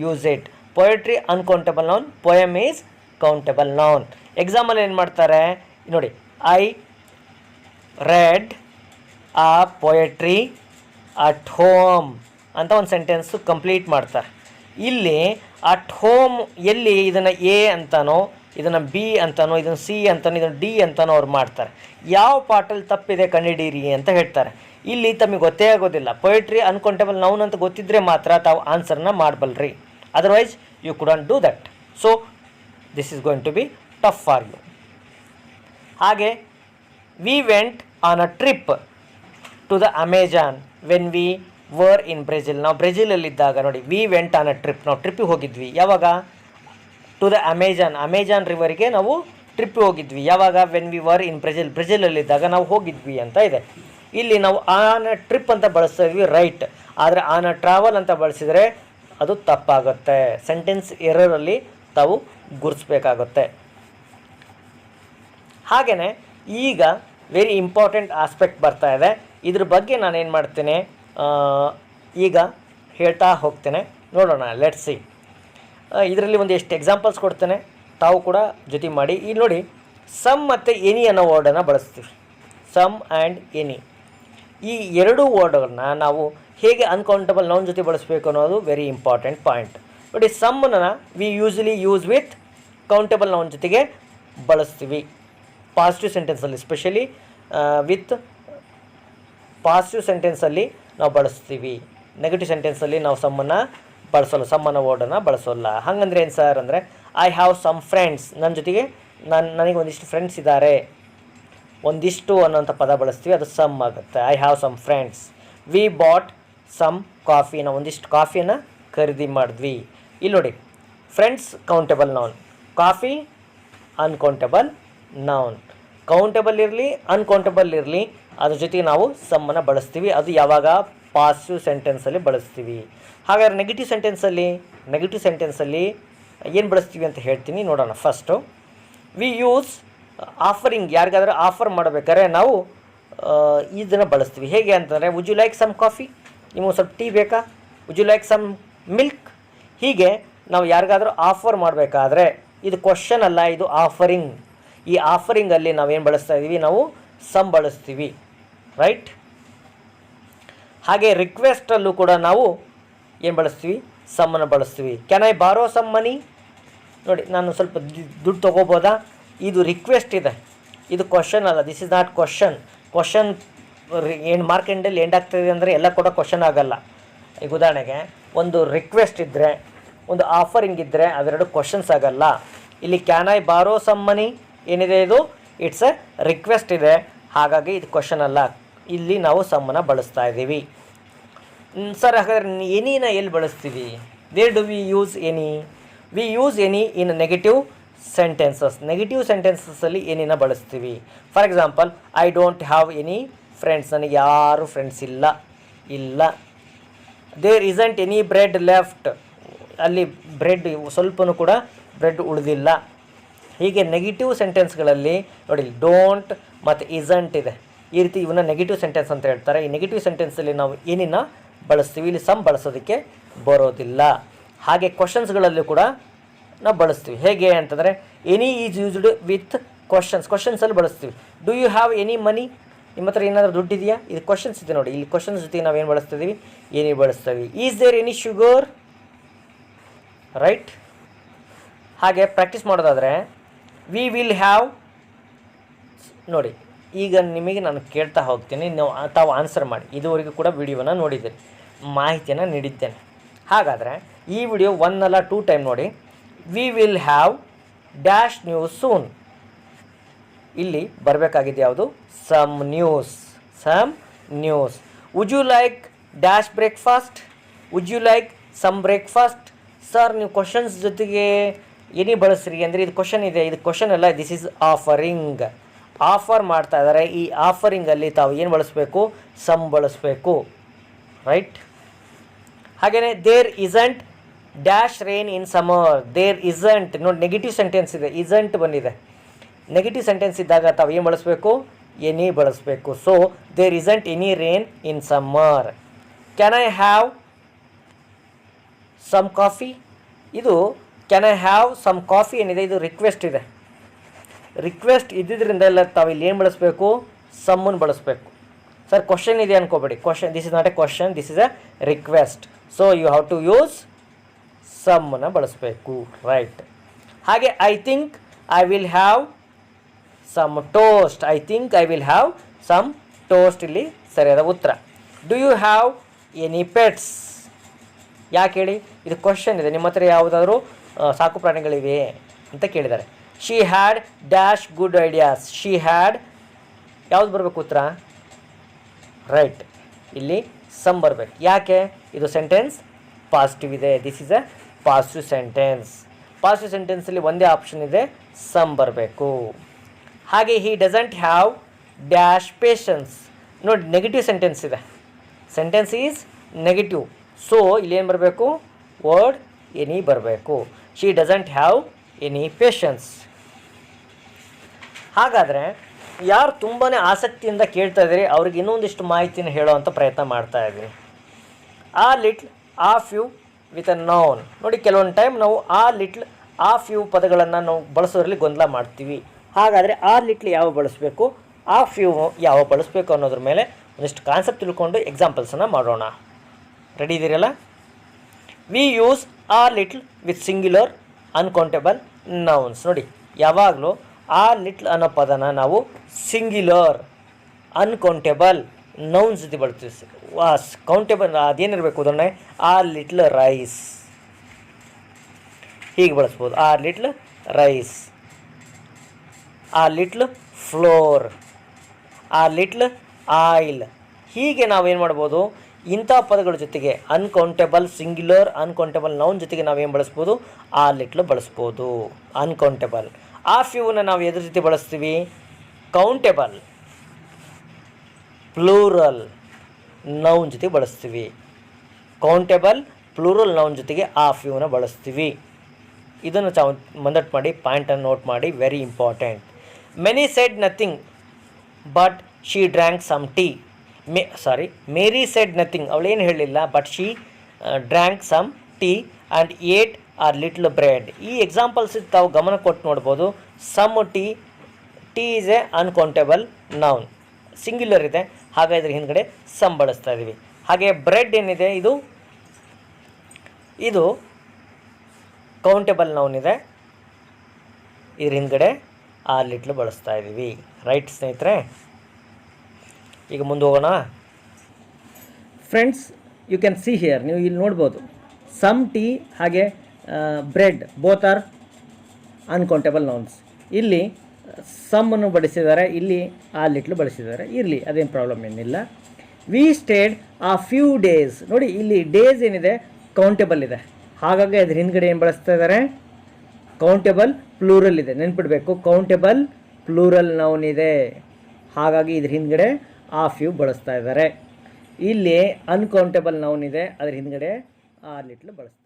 use it. Poetry uncountable noun, poem is countable noun. ಎಕ್ಸಾಮಲ್ಲಿ ಏನು ಮಾಡ್ತಾರೆ ನೋಡಿ, I read a poetry at home ಅಂತ ಒಂದು ಸೆಂಟೆನ್ಸು ಕಂಪ್ಲೀಟ್ ಮಾಡ್ತಾರೆ. ಇಲ್ಲಿ ಅಟ್ ಹೋಮ್ ಎಲ್ಲಿ ಇದನ್ನು ಎ ಅಂತನೋ, ಇದನ್ನು ಬಿ ಅಂತನೋ, ಇದನ್ನು ಸಿ ಅಂತನೋ, ಇದನ್ನು ಡಿ ಅಂತನೋ ಅವ್ರು ಮಾಡ್ತಾರೆ. ಯಾವ ಪಾರ್ಟಲ್ಲಿ ತಪ್ಪಿದೆ ಕಂಡುಹಿಡೀರಿ ಅಂತ ಹೇಳ್ತಾರೆ. ಇಲ್ಲಿ ತಮಗೆ ಗೊತ್ತೇ ಆಗೋದಿಲ್ಲ. ಪೊಯೆಟ್ರಿ ಅನ್ಕೌಂಟೇಬಲ್ ನೌನ್ ಅಂತ ಗೊತ್ತಿದ್ದರೆ ಮಾತ್ರ ತಾವು ಆನ್ಸರ್ನ ಮಾಡಬಲ್ರಿ, otherwise you couldn't do that. So this is going to be tough for you. ಹಾಗೆ we went on a trip to the Amazon when we were in Brazil. ನಾವು ಬ್ರೆಜಿಲಲ್ಲಿದ್ದಾಗ ನೋಡಿ, we went on a trip, ನಾವು ಟ್ರಿಪ್ಪಿಗೆ ಹೋಗಿದ್ವಿ. ಯಾವಾಗ? To the Amazon ರಿವರಿಗೆ ನಾವು ಟ್ರಿಪ್ಪಿಗೆ ಹೋಗಿದ್ವಿ. ಯಾವಾಗ? ವೆನ್ ವಿ ವರ್ ಇನ್ ಬ್ರೆಜಿಲಲ್ಲಿದ್ದಾಗ ನಾವು ಹೋಗಿದ್ವಿ ಅಂತ ಇದೆ. ಇಲ್ಲಿ ನಾವು ಆನ್ ಅ ಟ್ರಿಪ್ ಅಂತ ಬಳಸ್ತಾ ಇದ್ವಿ, ರೈಟ್. ಆದರೆ ಆನ್ ಅ ಟ್ರಾವೆಲ್ ಅಂತ ಬಳಸಿದರೆ ಅದು ತಪ್ಪಾಗುತ್ತೆ. ಸೆಂಟೆನ್ಸ್ ಎರರಲ್ಲಿ ತಾವು ಗುರುತಿಸ್ಬೇಕಾಗುತ್ತೆ. ಹಾಗೆಯೇ ಈಗ ವೆರಿ ಇಂಪಾರ್ಟೆಂಟ್ ಆಸ್ಪೆಕ್ಟ್ ಬರ್ತಾ ಇದೆ. ಇದ್ರ ಬಗ್ಗೆ ನಾನೇನು ಮಾಡ್ತೇನೆ ಈಗ ಹೇಳ್ತಾ ಹೋಗ್ತೇನೆ, ನೋಡೋಣ. Let's see. ಇದರಲ್ಲಿ ಒಂದು ಎಷ್ಟು ಎಕ್ಸಾಂಪಲ್ಸ್ ಕೊಡ್ತೇನೆ, ತಾವು ಕೂಡ ಜೊತೆ ಮಾಡಿ. ಇಲ್ಲಿ ನೋಡಿ, ಸಮ್ ಮತ್ತು ಎನಿ ಅನ್ನೋ ವರ್ಡನ್ನು ಬಳಸ್ತೀವಿ. ಸಮ್ ಆ್ಯಂಡ್ ಎನಿ, ಈ ಎರಡೂ ವರ್ಡ್ಗಳನ್ನ ನಾವು ಹೇಗೆ ಅನ್ಕೌಂಟಬಲ್ ನೌನ್ ಜೊತೆ ಬಳಸಬೇಕು ಅನ್ನೋದು ವೆರಿ ಇಂಪಾರ್ಟೆಂಟ್ ಪಾಯಿಂಟ್. ನೋಡಿ, ಸಮ್ಮನ್ನು we usually use with countable noun ಜೊತೆಗೆ ಬಳಸ್ತೀವಿ ಪಾಸಿಟಿವ್ ಸೆಂಟೆನ್ಸಲ್ಲಿ, ಸ್ಪೆಷಲಿ ವಿತ್ ಪಾಸಿಟಿವ್ ಸೆಂಟೆನ್ಸಲ್ಲಿ ನಾವು ಬಳಸ್ತೀವಿ. ನೆಗೆಟಿವ್ ಸೆಂಟೆನ್ಸಲ್ಲಿ ನಾವು ಸಮ್ಮನ್ನು ಬಳಸೋಲ್ಲ, ಸಮ್ಮನ್ನ ವರ್ಡನ್ನು ಬಳಸೋಲ್ಲ. ಹಾಗಂದ್ರೆ ಏನು ಸರ್ ಅಂದರೆ, ಐ ಹ್ಯಾವ್ ಸಮ್ ಫ್ರೆಂಡ್ಸ್, ನನ್ನ ಜೊತೆಗೆ ನನಗೆ ಒಂದಿಷ್ಟು ಫ್ರೆಂಡ್ಸ್ ಇದ್ದಾರೆ. ಒಂದಿಷ್ಟು ಅನ್ನೋಂಥ ಪದ ಬಳಸ್ತೀವಿ, ಅದು ಸಮ್ ಆಗುತ್ತೆ. I have some friends. We bought some coffee, ನಾವು ಒಂದಿಷ್ಟು ಕಾಫಿಯನ್ನು ಖರೀದಿ ಮಾಡಿದ್ವಿ. ಇಲ್ಲಿ ನೋಡಿ, friends countable noun, coffee uncountable noun. Countable ಇರಲಿ ಅನ್ಕೌಂಟೇಬಲ್ ಇರಲಿ, ಅದ್ರ ಜೊತೆಗೆ ನಾವು ಸಮ್ಮನ್ನು ಬಳಸ್ತೀವಿ. ಅದು ಯಾವಾಗ? ಪಾಸಿಟಿವ್ ಸೆಂಟೆನ್ಸಲ್ಲಿ ಬಳಸ್ತೀವಿ. ಹಾಗಾದ್ರೆ ನೆಗೆಟಿವ್ ಸೆಂಟೆನ್ಸಲ್ಲಿ ಏನು ಬಳಸ್ತೀವಿ ಅಂತ ಹೇಳ್ತೀನಿ, ನೋಡೋಣ. ಫಸ್ಟು ವಿ ಯೂಸ್ ಆಫರಿಂಗ್, ಯಾರಿಗಾದ್ರೂ ಆಫರ್ ಮಾಡಬೇಕಾದ್ರೆ ನಾವು ಇದನ್ನು ಬಳಸ್ತೀವಿ. ಹೇಗೆ ಅಂತಂದರೆ, would you like some coffee, ನಿಮಗೆ ಸ್ವಲ್ಪ ಟೀ ಬೇಕಾ, would you like some milk. ಹೀಗೆ ನಾವು ಯಾರಿಗಾದ್ರೂ ಆಫರ್ ಮಾಡಬೇಕಾದ್ರೆ, ಇದು ಕ್ವಶನ್ ಅಲ್ಲ, ಇದು ಆಫರಿಂಗ್. ಈ ಆಫರಿಂಗಲ್ಲಿ ನಾವೇನು ಬಳಸ್ತಾ ಇದ್ದೀವಿ, ನಾವು ಸಮ್ ಬಳಸ್ತೀವಿ, ರೈಟ್. ಹಾಗೆ ರಿಕ್ವೆಸ್ಟಲ್ಲೂ ಕೂಡ ನಾವು ಏನು ಬಳಸ್ತೀವಿ, ಸಮ್ಮನ್ನು ಬಳಸ್ತೀವಿ. ಕ್ಯಾನ್ ಐ ಬಾರೋ ಸಮ್ ಮನಿ, ನೋಡಿ ನಾನು ಸ್ವಲ್ಪ ದುಡ್ಡು ತೊಗೋಬೋದಾ, ಇದು ರಿಕ್ವೆಸ್ಟ್ ಇದೆ, ಇದು ಕ್ವಶನ್ ಅಲ್ಲ. This is not question. ಏನು ಮಾರ್ಕ್ ಎಂಡಲ್ಲಿ ಎಂಡ್ ಆಗ್ತಾಯಿದೆ ಅಂದರೆ ಎಲ್ಲ ಕೂಡ ಕ್ವಶನ್ ಆಗಲ್ಲ. ಈಗ ಉದಾಹರಣೆಗೆ ಒಂದು ರಿಕ್ವೆಸ್ಟ್ ಇದ್ದರೆ, ಒಂದು ಆಫರಿಂಗ್ ಇದ್ದರೆ ಅವೆರಡು ಕ್ವಶನ್ಸ್ ಆಗಲ್ಲ. ಇಲ್ಲಿ ಕ್ಯಾನ್ ಐ ಬಾರೋ ಸಮ್ ಮನಿ ಏನಿದೆ, ಇದು ಇಟ್ಸ್ ಎ ರಿಕ್ವೆಸ್ಟ್ ಇದೆ, ಹಾಗಾಗಿ ಇದು ಕ್ವಶನ್ ಅಲ್ಲ. ಇಲ್ಲಿ ನಾವು ಸಮ್ಮನ್ನು ಬಳಸ್ತಾ ಇದ್ದೀವಿ. ಸರ್, ಹಾಗಾದರೆ ಎನಿನ ಎಲ್ಲಿ ಬಳಸ್ತೀವಿ? Where do we use any? We use any in negative sentences. Negative ಸೆಂಟೆನ್ಸಸ್ಸಲ್ಲಿ ಎನಿನ ಬಳಸ್ತೀವಿ. For example, I don't have any friends, ನನಗೆ ಯಾರು ಫ್ರೆಂಡ್ಸ್ ಇಲ್ಲ. There isn't any bread left, ಅಲ್ಲಿ ಬ್ರೆಡ್ ಸ್ವಲ್ಪನೂ ಕೂಡ ಬ್ರೆಡ್ ಉಳಿದಿಲ್ಲ. ಹೀಗೆ ನೆಗೆಟಿವ್ ಸೆಂಟೆನ್ಸ್ಗಳಲ್ಲಿ ನೋಡಿ, ಡೋಂಟ್ ಮತ್ತು ಇಸಂಟ್ ಇದೆ, ಈ ರೀತಿ ಇವನ್ನ ನೆಗೆಟಿವ್ ಸೆಂಟೆನ್ಸ್ ಅಂತ ಹೇಳ್ತಾರೆ. ಈ ನೆಗೆಟಿವ್ ಸೆಂಟೆನ್ಸಲ್ಲಿ ನಾವು ಏನಿನ ಬಳಸ್ತೀವಿ, ಇಲ್ಲಿ ಸಮ್ ಬಳಸೋದಕ್ಕೆ ಬರೋದಿಲ್ಲ. ಹಾಗೆ ಕ್ವಶನ್ಸ್ಗಳಲ್ಲೂ ಕೂಡ ನಾವು ಬಳಸ್ತೀವಿ. ಹೇಗೆ ಅಂತಂದರೆ, ಎನಿ ಈಸ್ ಯೂಸ್ಡ್ ವಿತ್ ಕ್ವಶನ್ಸಲ್ಲಿ ಬಳಸ್ತೀವಿ. Do you have any money, ನಿಮ್ಮ ಹತ್ರ ಏನಾದರೂ ದುಡ್ಡಿದೆಯಾ, ಇದು ಕ್ವಶನ್ಸ್ ಇದೆ ನೋಡಿ. ಇಲ್ಲಿ ಕ್ವಶನ್ಸ್ ಜೊತೆ ನಾವೇನು ಬಳಸ್ತೀವಿ, ಎನಿ ಬಳಸ್ತೀವಿ. Is there any sugar, right. ಹಾಗೆ ಪ್ರಾಕ್ಟೀಸ್ ಮಾಡೋದಾದರೆ, ವಿ ವಿಲ್ ಹ್ಯಾವ್ ನೋಡಿ ಈಗ ನಿಮಗೆ ನಾನು ಕೇಳ್ತಾ ಹೋಗ್ತೀನಿ, ನೀವು ತಾವು ಆನ್ಸರ್ ಮಾಡಿ. ಇದುವರೆಗೂ ಕೂಡ ವಿಡಿಯೋನ ನೋಡಿದ್ದೀರಿ, ಮಾಹಿತಿಯನ್ನು ನೀಡಿದ್ದೇನೆ. ಹಾಗಾದರೆ ಈ ವಿಡಿಯೋ 1 ಅಲ್ಲ 2 ಟೈಮ್ ನೋಡಿ. We will have dash news soon. ಇಲ್ಲಿ ಬರಬೇಕಾಗಿದೆ ಯಾವುದು? Some news. Some news. Would you like dash breakfast? Would you like some breakfast? Sir ನೀವು ಕ್ವಶನ್ಸ್ ಜೊತೆಗೆ ಏನೇ ಬಳಸ್ರಿ ಅಂದರೆ ಇದು ಕ್ವಶನ್ ಇದೆ, ಇದು ಕ್ವಶನ್ ಅಲ್ಲ, ದಿಸ್ ಈಸ್ ಆಫರಿಂಗ್. ಆಫರ್ ಮಾಡ್ತಾ ಇದ್ದಾರೆ. ಈ ಆಫರಿಂಗಲ್ಲಿ ತಾವು ಏನು ಬಳಸಬೇಕು? ಸಮ್ ಬಳಸಬೇಕು, ರೈಟ್? ಹಾಗೆಯೇ there isn't dash rain in summer. There isn't ನೋಡಿ, ನೆಗೆಟಿವ್ ಸೆಂಟೆನ್ಸ್ ಇದೆ, ಇಸಂಟ್ ಬಂದಿದೆ. ನೆಗೆಟಿವ್ ಸೆಂಟೆನ್ಸ್ ಇದ್ದಾಗ ತಾವು ಏನು ಬಳಸಬೇಕು? ಎನಿ ಬಳಸಬೇಕು. So there isn't any rain in summer. Can I have some coffee? ಇದು can I have some coffee ಏನಿದೆ, ಇದು ರಿಕ್ವೆಸ್ಟ್ ಇದೆ. ರಿಕ್ವೆಸ್ಟ್ ಇದ್ದಿದ್ದರಿಂದ ಎಲ್ಲ ತಾವು ಇಲ್ಲಿ ಏನು ಬಳಸಬೇಕು? ಸಮ್ಮನ್ನು ಬಳಸಬೇಕು. ಸರ್ ಕ್ವಶನ್ ಇದೆ ಅನ್ಕೋಬೇಡಿ, question, this is not a question, this is a request. So you have to use ಸಮ್ಮನ್ನು ಬಳಸಬೇಕು, ರೈಟ್? ಹಾಗೆ I think I will have some toast. I think I will have some toast ಇಲ್ಲಿ ಸರಿಯಾದ ಉತ್ತರ. Do you have any pets? ಯಾಕೆ ಹೇಳಿ? ಇದು question ಇದೆ. ನಿಮ್ಮ ಹತ್ರ ಯಾವುದಾದ್ರೂ ಸಾಕು ಪ್ರಾಣಿಗಳಿವೆ ಅಂತ ಕೇಳಿದ್ದಾರೆ. She had dash good ideas. She had ಯಾವ್ದು ಬರಬೇಕು ಉತ್ತರ? ರೈಟ್, ಇಲ್ಲಿ ಸಮ್ ಬರಬೇಕು. ಯಾಕೆ? ಇದು ಸೆಂಟೆನ್ಸ್ ಪಾಸಿಟಿವ್ ಇದೆ. This is a positive sentence. Positive ಸೆಂಟೆನ್ಸಲ್ಲಿ ಒಂದೇ ಆಪ್ಷನ್ ಇದೆ, ಸಮ್ ಬರಬೇಕು. ಹಾಗೆ he doesn't have dash patience. ನೋಡಿ ನೆಗೆಟಿವ್ ಸೆಂಟೆನ್ಸ್ ಇದೆ, ಸೆಂಟೆನ್ಸ್ ಈಸ್ ನೆಗೆಟಿವ್. ಸೊ ಇಲ್ಲೇನು ಬರಬೇಕು? ವರ್ಡ್ ಎನಿ ಬರಬೇಕು. She doesn't have any patience. ಹಾಗಾದರೆ ಯಾರು ತುಂಬಾ ಆಸಕ್ತಿಯಿಂದ ಕೇಳ್ತಾ ಇದ್ದೀರಿ ಅವ್ರಿಗೆ ಇನ್ನೊಂದಿಷ್ಟು ಮಾಹಿತಿನ ಹೇಳೋವಂಥ ಪ್ರಯತ್ನ ಮಾಡ್ತಾ ಇದ್ದೀನಿ. ಆ ಲಿಟ್ಲ್, ಆ ಫ್ಯೂ ವಿತ್ ಅ ನೌನ್. ನೋಡಿ ಕೆಲವೊಂದು ಟೈಮ್ ನಾವು ಆ ಲಿಟ್ಲ್, ಆ ಫ್ಯೂ ಪದಗಳನ್ನು ನಾವು ಬಳಸೋದ್ರಲ್ಲಿ ಗೊಂದಲ ಮಾಡ್ತೀವಿ. ಹಾಗಾದರೆ ಆ ಲಿಟ್ಲ್ ಯಾವ ಬಳಸಬೇಕು, ಆ ಫ್ಯೂ ಯಾವ ಬಳಸಬೇಕು ಅನ್ನೋದ್ರ ಮೇಲೆ ಒಂದಿಷ್ಟು ಕಾನ್ಸೆಪ್ಟ್ ತಿಳ್ಕೊಂಡು ಎಕ್ಸಾಂಪಲ್ಸನ್ನು ಮಾಡೋಣ. ರೆಡಿ ಇದ್ದೀರಲ್ಲ? ವಿ ಯೂಸ್ ಆ little with singular uncountable nouns. ನೋಡಿ ಯಾವಾಗಲೂ ಆ ಲಿಟ್ಲ್ ಅನ್ನೋ ಪದನ ನಾವು ಸಿಂಗ್ಯುಲರ್ ಅನ್ಕೌಂಟೇಬಲ್ ನೌನ್ಸ್ ಜೊತೆ ಬಳಸ್ತೀವಿ. ಕೌಂಟೇಬಲ್ ಅದೇನಿರಬೇಕು? ಉದಾಹರಣೆ ಆ ಲಿಟ್ಲ್ ರೈಸ್, ಹೀಗೆ ಬಳಸ್ಬೋದು. ಆ ಲಿಟ್ಲ್ ರೈಸ್, ಆ ಲಿಟ್ಲ್ ಫ್ಲೋರ್, ಆ ಲಿಟ್ಲ್ ಆಯಿಲ್. ಹೀಗೆ ನಾವೇನು ಮಾಡ್ಬೋದು? ಇಂಥ ಪದಗಳ ಜೊತೆಗೆ ಅನ್ಕೌಂಟೇಬಲ್ ಸಿಂಗ್ಯುಲರ್ ಅನ್ಕೌಂಟೇಬಲ್ ನೌನ್ ಜೊತೆಗೆ ನಾವೇನು ಬಳಸ್ಬೋದು? ಆ ಲಿಟ್ಲ್ ಬಳಸ್ಬೋದು, ಅನ್ಕೌಂಟೇಬಲ್. ಆ ಫ್ಯೂನ ನಾವು ಎದ್ರ ಜೊತೆ ಬಳಸ್ತೀವಿ? ಕೌಂಟೇಬಲ್ ಪ್ಲೂರಲ್ ನೌನ್ ಜೊತೆಗೆ ಬಳಸ್ತೀವಿ. ಕೌಂಟೇಬಲ್ ಪ್ಲೂರಲ್ ನೌನ್ ಜೊತೆಗೆ ಆ ಫ್ಯೂನ ಬಳಸ್ತೀವಿ. ಇದನ್ನು ಮಂದಟ್ ಮಾಡಿ, ಪಾಯಿಂಟನ್ನು ನೋಟ್ ಮಾಡಿ, very important. Many said nothing but she drank some tea. Mary said nothing, ಅವಳೇನು ಹೇಳಲಿಲ್ಲ, but she drank some tea and ate a little bread. ಈ ಎಕ್ಸಾಂಪಲ್ಸ್ ತಾವು ಗಮನ ಕೊಟ್ಟು ನೋಡ್ಬೋದು. Some tea, tea is a uncountable noun, singular ಇದೆ, ಹಾಗಾದರೆ ಹಿಂದ್ಗಡೆ ಸಮ್ ಬಳಸ್ತಾ ಇದ್ದೀವಿ. ಹಾಗೆ ಬ್ರೆಡ್ ಏನಿದೆ, ಇದು ಕೌಂಟೇಬಲ್ ನೌನ್ ಇದೆ, ಇದ್ರ ಹಿಂದ್ಗಡೆ ಆ ಲಿಟ್ಲ್ ಬಳಸ್ತಾ ಇದ್ದೀವಿ. ರೈಟ್ ಸ್ನೇಹಿತರೆ, ಈಗ ಮುಂದೆ ಹೋಗೋಣ. Friends, you can see here, ನೀವು ಇಲ್ಲಿ ನೋಡ್ಬೋದು ಸಮ್ ಟೀ ಹಾಗೆ bread both are uncountable nouns. ಇಲ್ಲಿ ಸಮ್ಮನ್ನು ಬಳಸಿದ್ದಾರೆ, ಇಲ್ಲಿ ಆ ಲಿಟ್ಲ್ ಬಳಸಿದ್ದಾರೆ. ಇರಲಿ, ಅದೇನು ಪ್ರಾಬ್ಲಮ್ ಏನಿಲ್ಲ. ವಿ ಸ್ಟೇಡ್ ಆ ಫ್ಯೂ ಡೇಸ್. ನೋಡಿ ಇಲ್ಲಿ ಡೇಸ್ ಏನಿದೆ ಕೌಂಟೇಬಲ್ ಇದೆ, ಹಾಗಾಗಿ ಅದ್ರ ಹಿಂದ್ಗಡೆ ಏನು ಬಳಸ್ತಾ ಇದ್ದಾರೆ? ಕೌಂಟೇಬಲ್ ಪ್ಲೂರಲ್ ಇದೆ, ನೆನ್ಪಿಡಬೇಕು. ಕೌಂಟೇಬಲ್ ಪ್ಲೂರಲ್ ನೌನ್ ಇದೆ, ಹಾಗಾಗಿ ಇದ್ರ ಹಿಂದ್ಗಡೆ ಆ ಫ್ಯೂ ಬಳಸ್ತಾ ಇದ್ದಾರೆ. ಇಲ್ಲಿ ಅನ್ಕೌಂಟೇಬಲ್ ನೌನ್ ಇದೆ, ಅದ್ರ ಹಿಂದ್ಗಡೆ ಆ ಲಿಟ್ಲ್ ಬಳಸ್ತಾರೆ.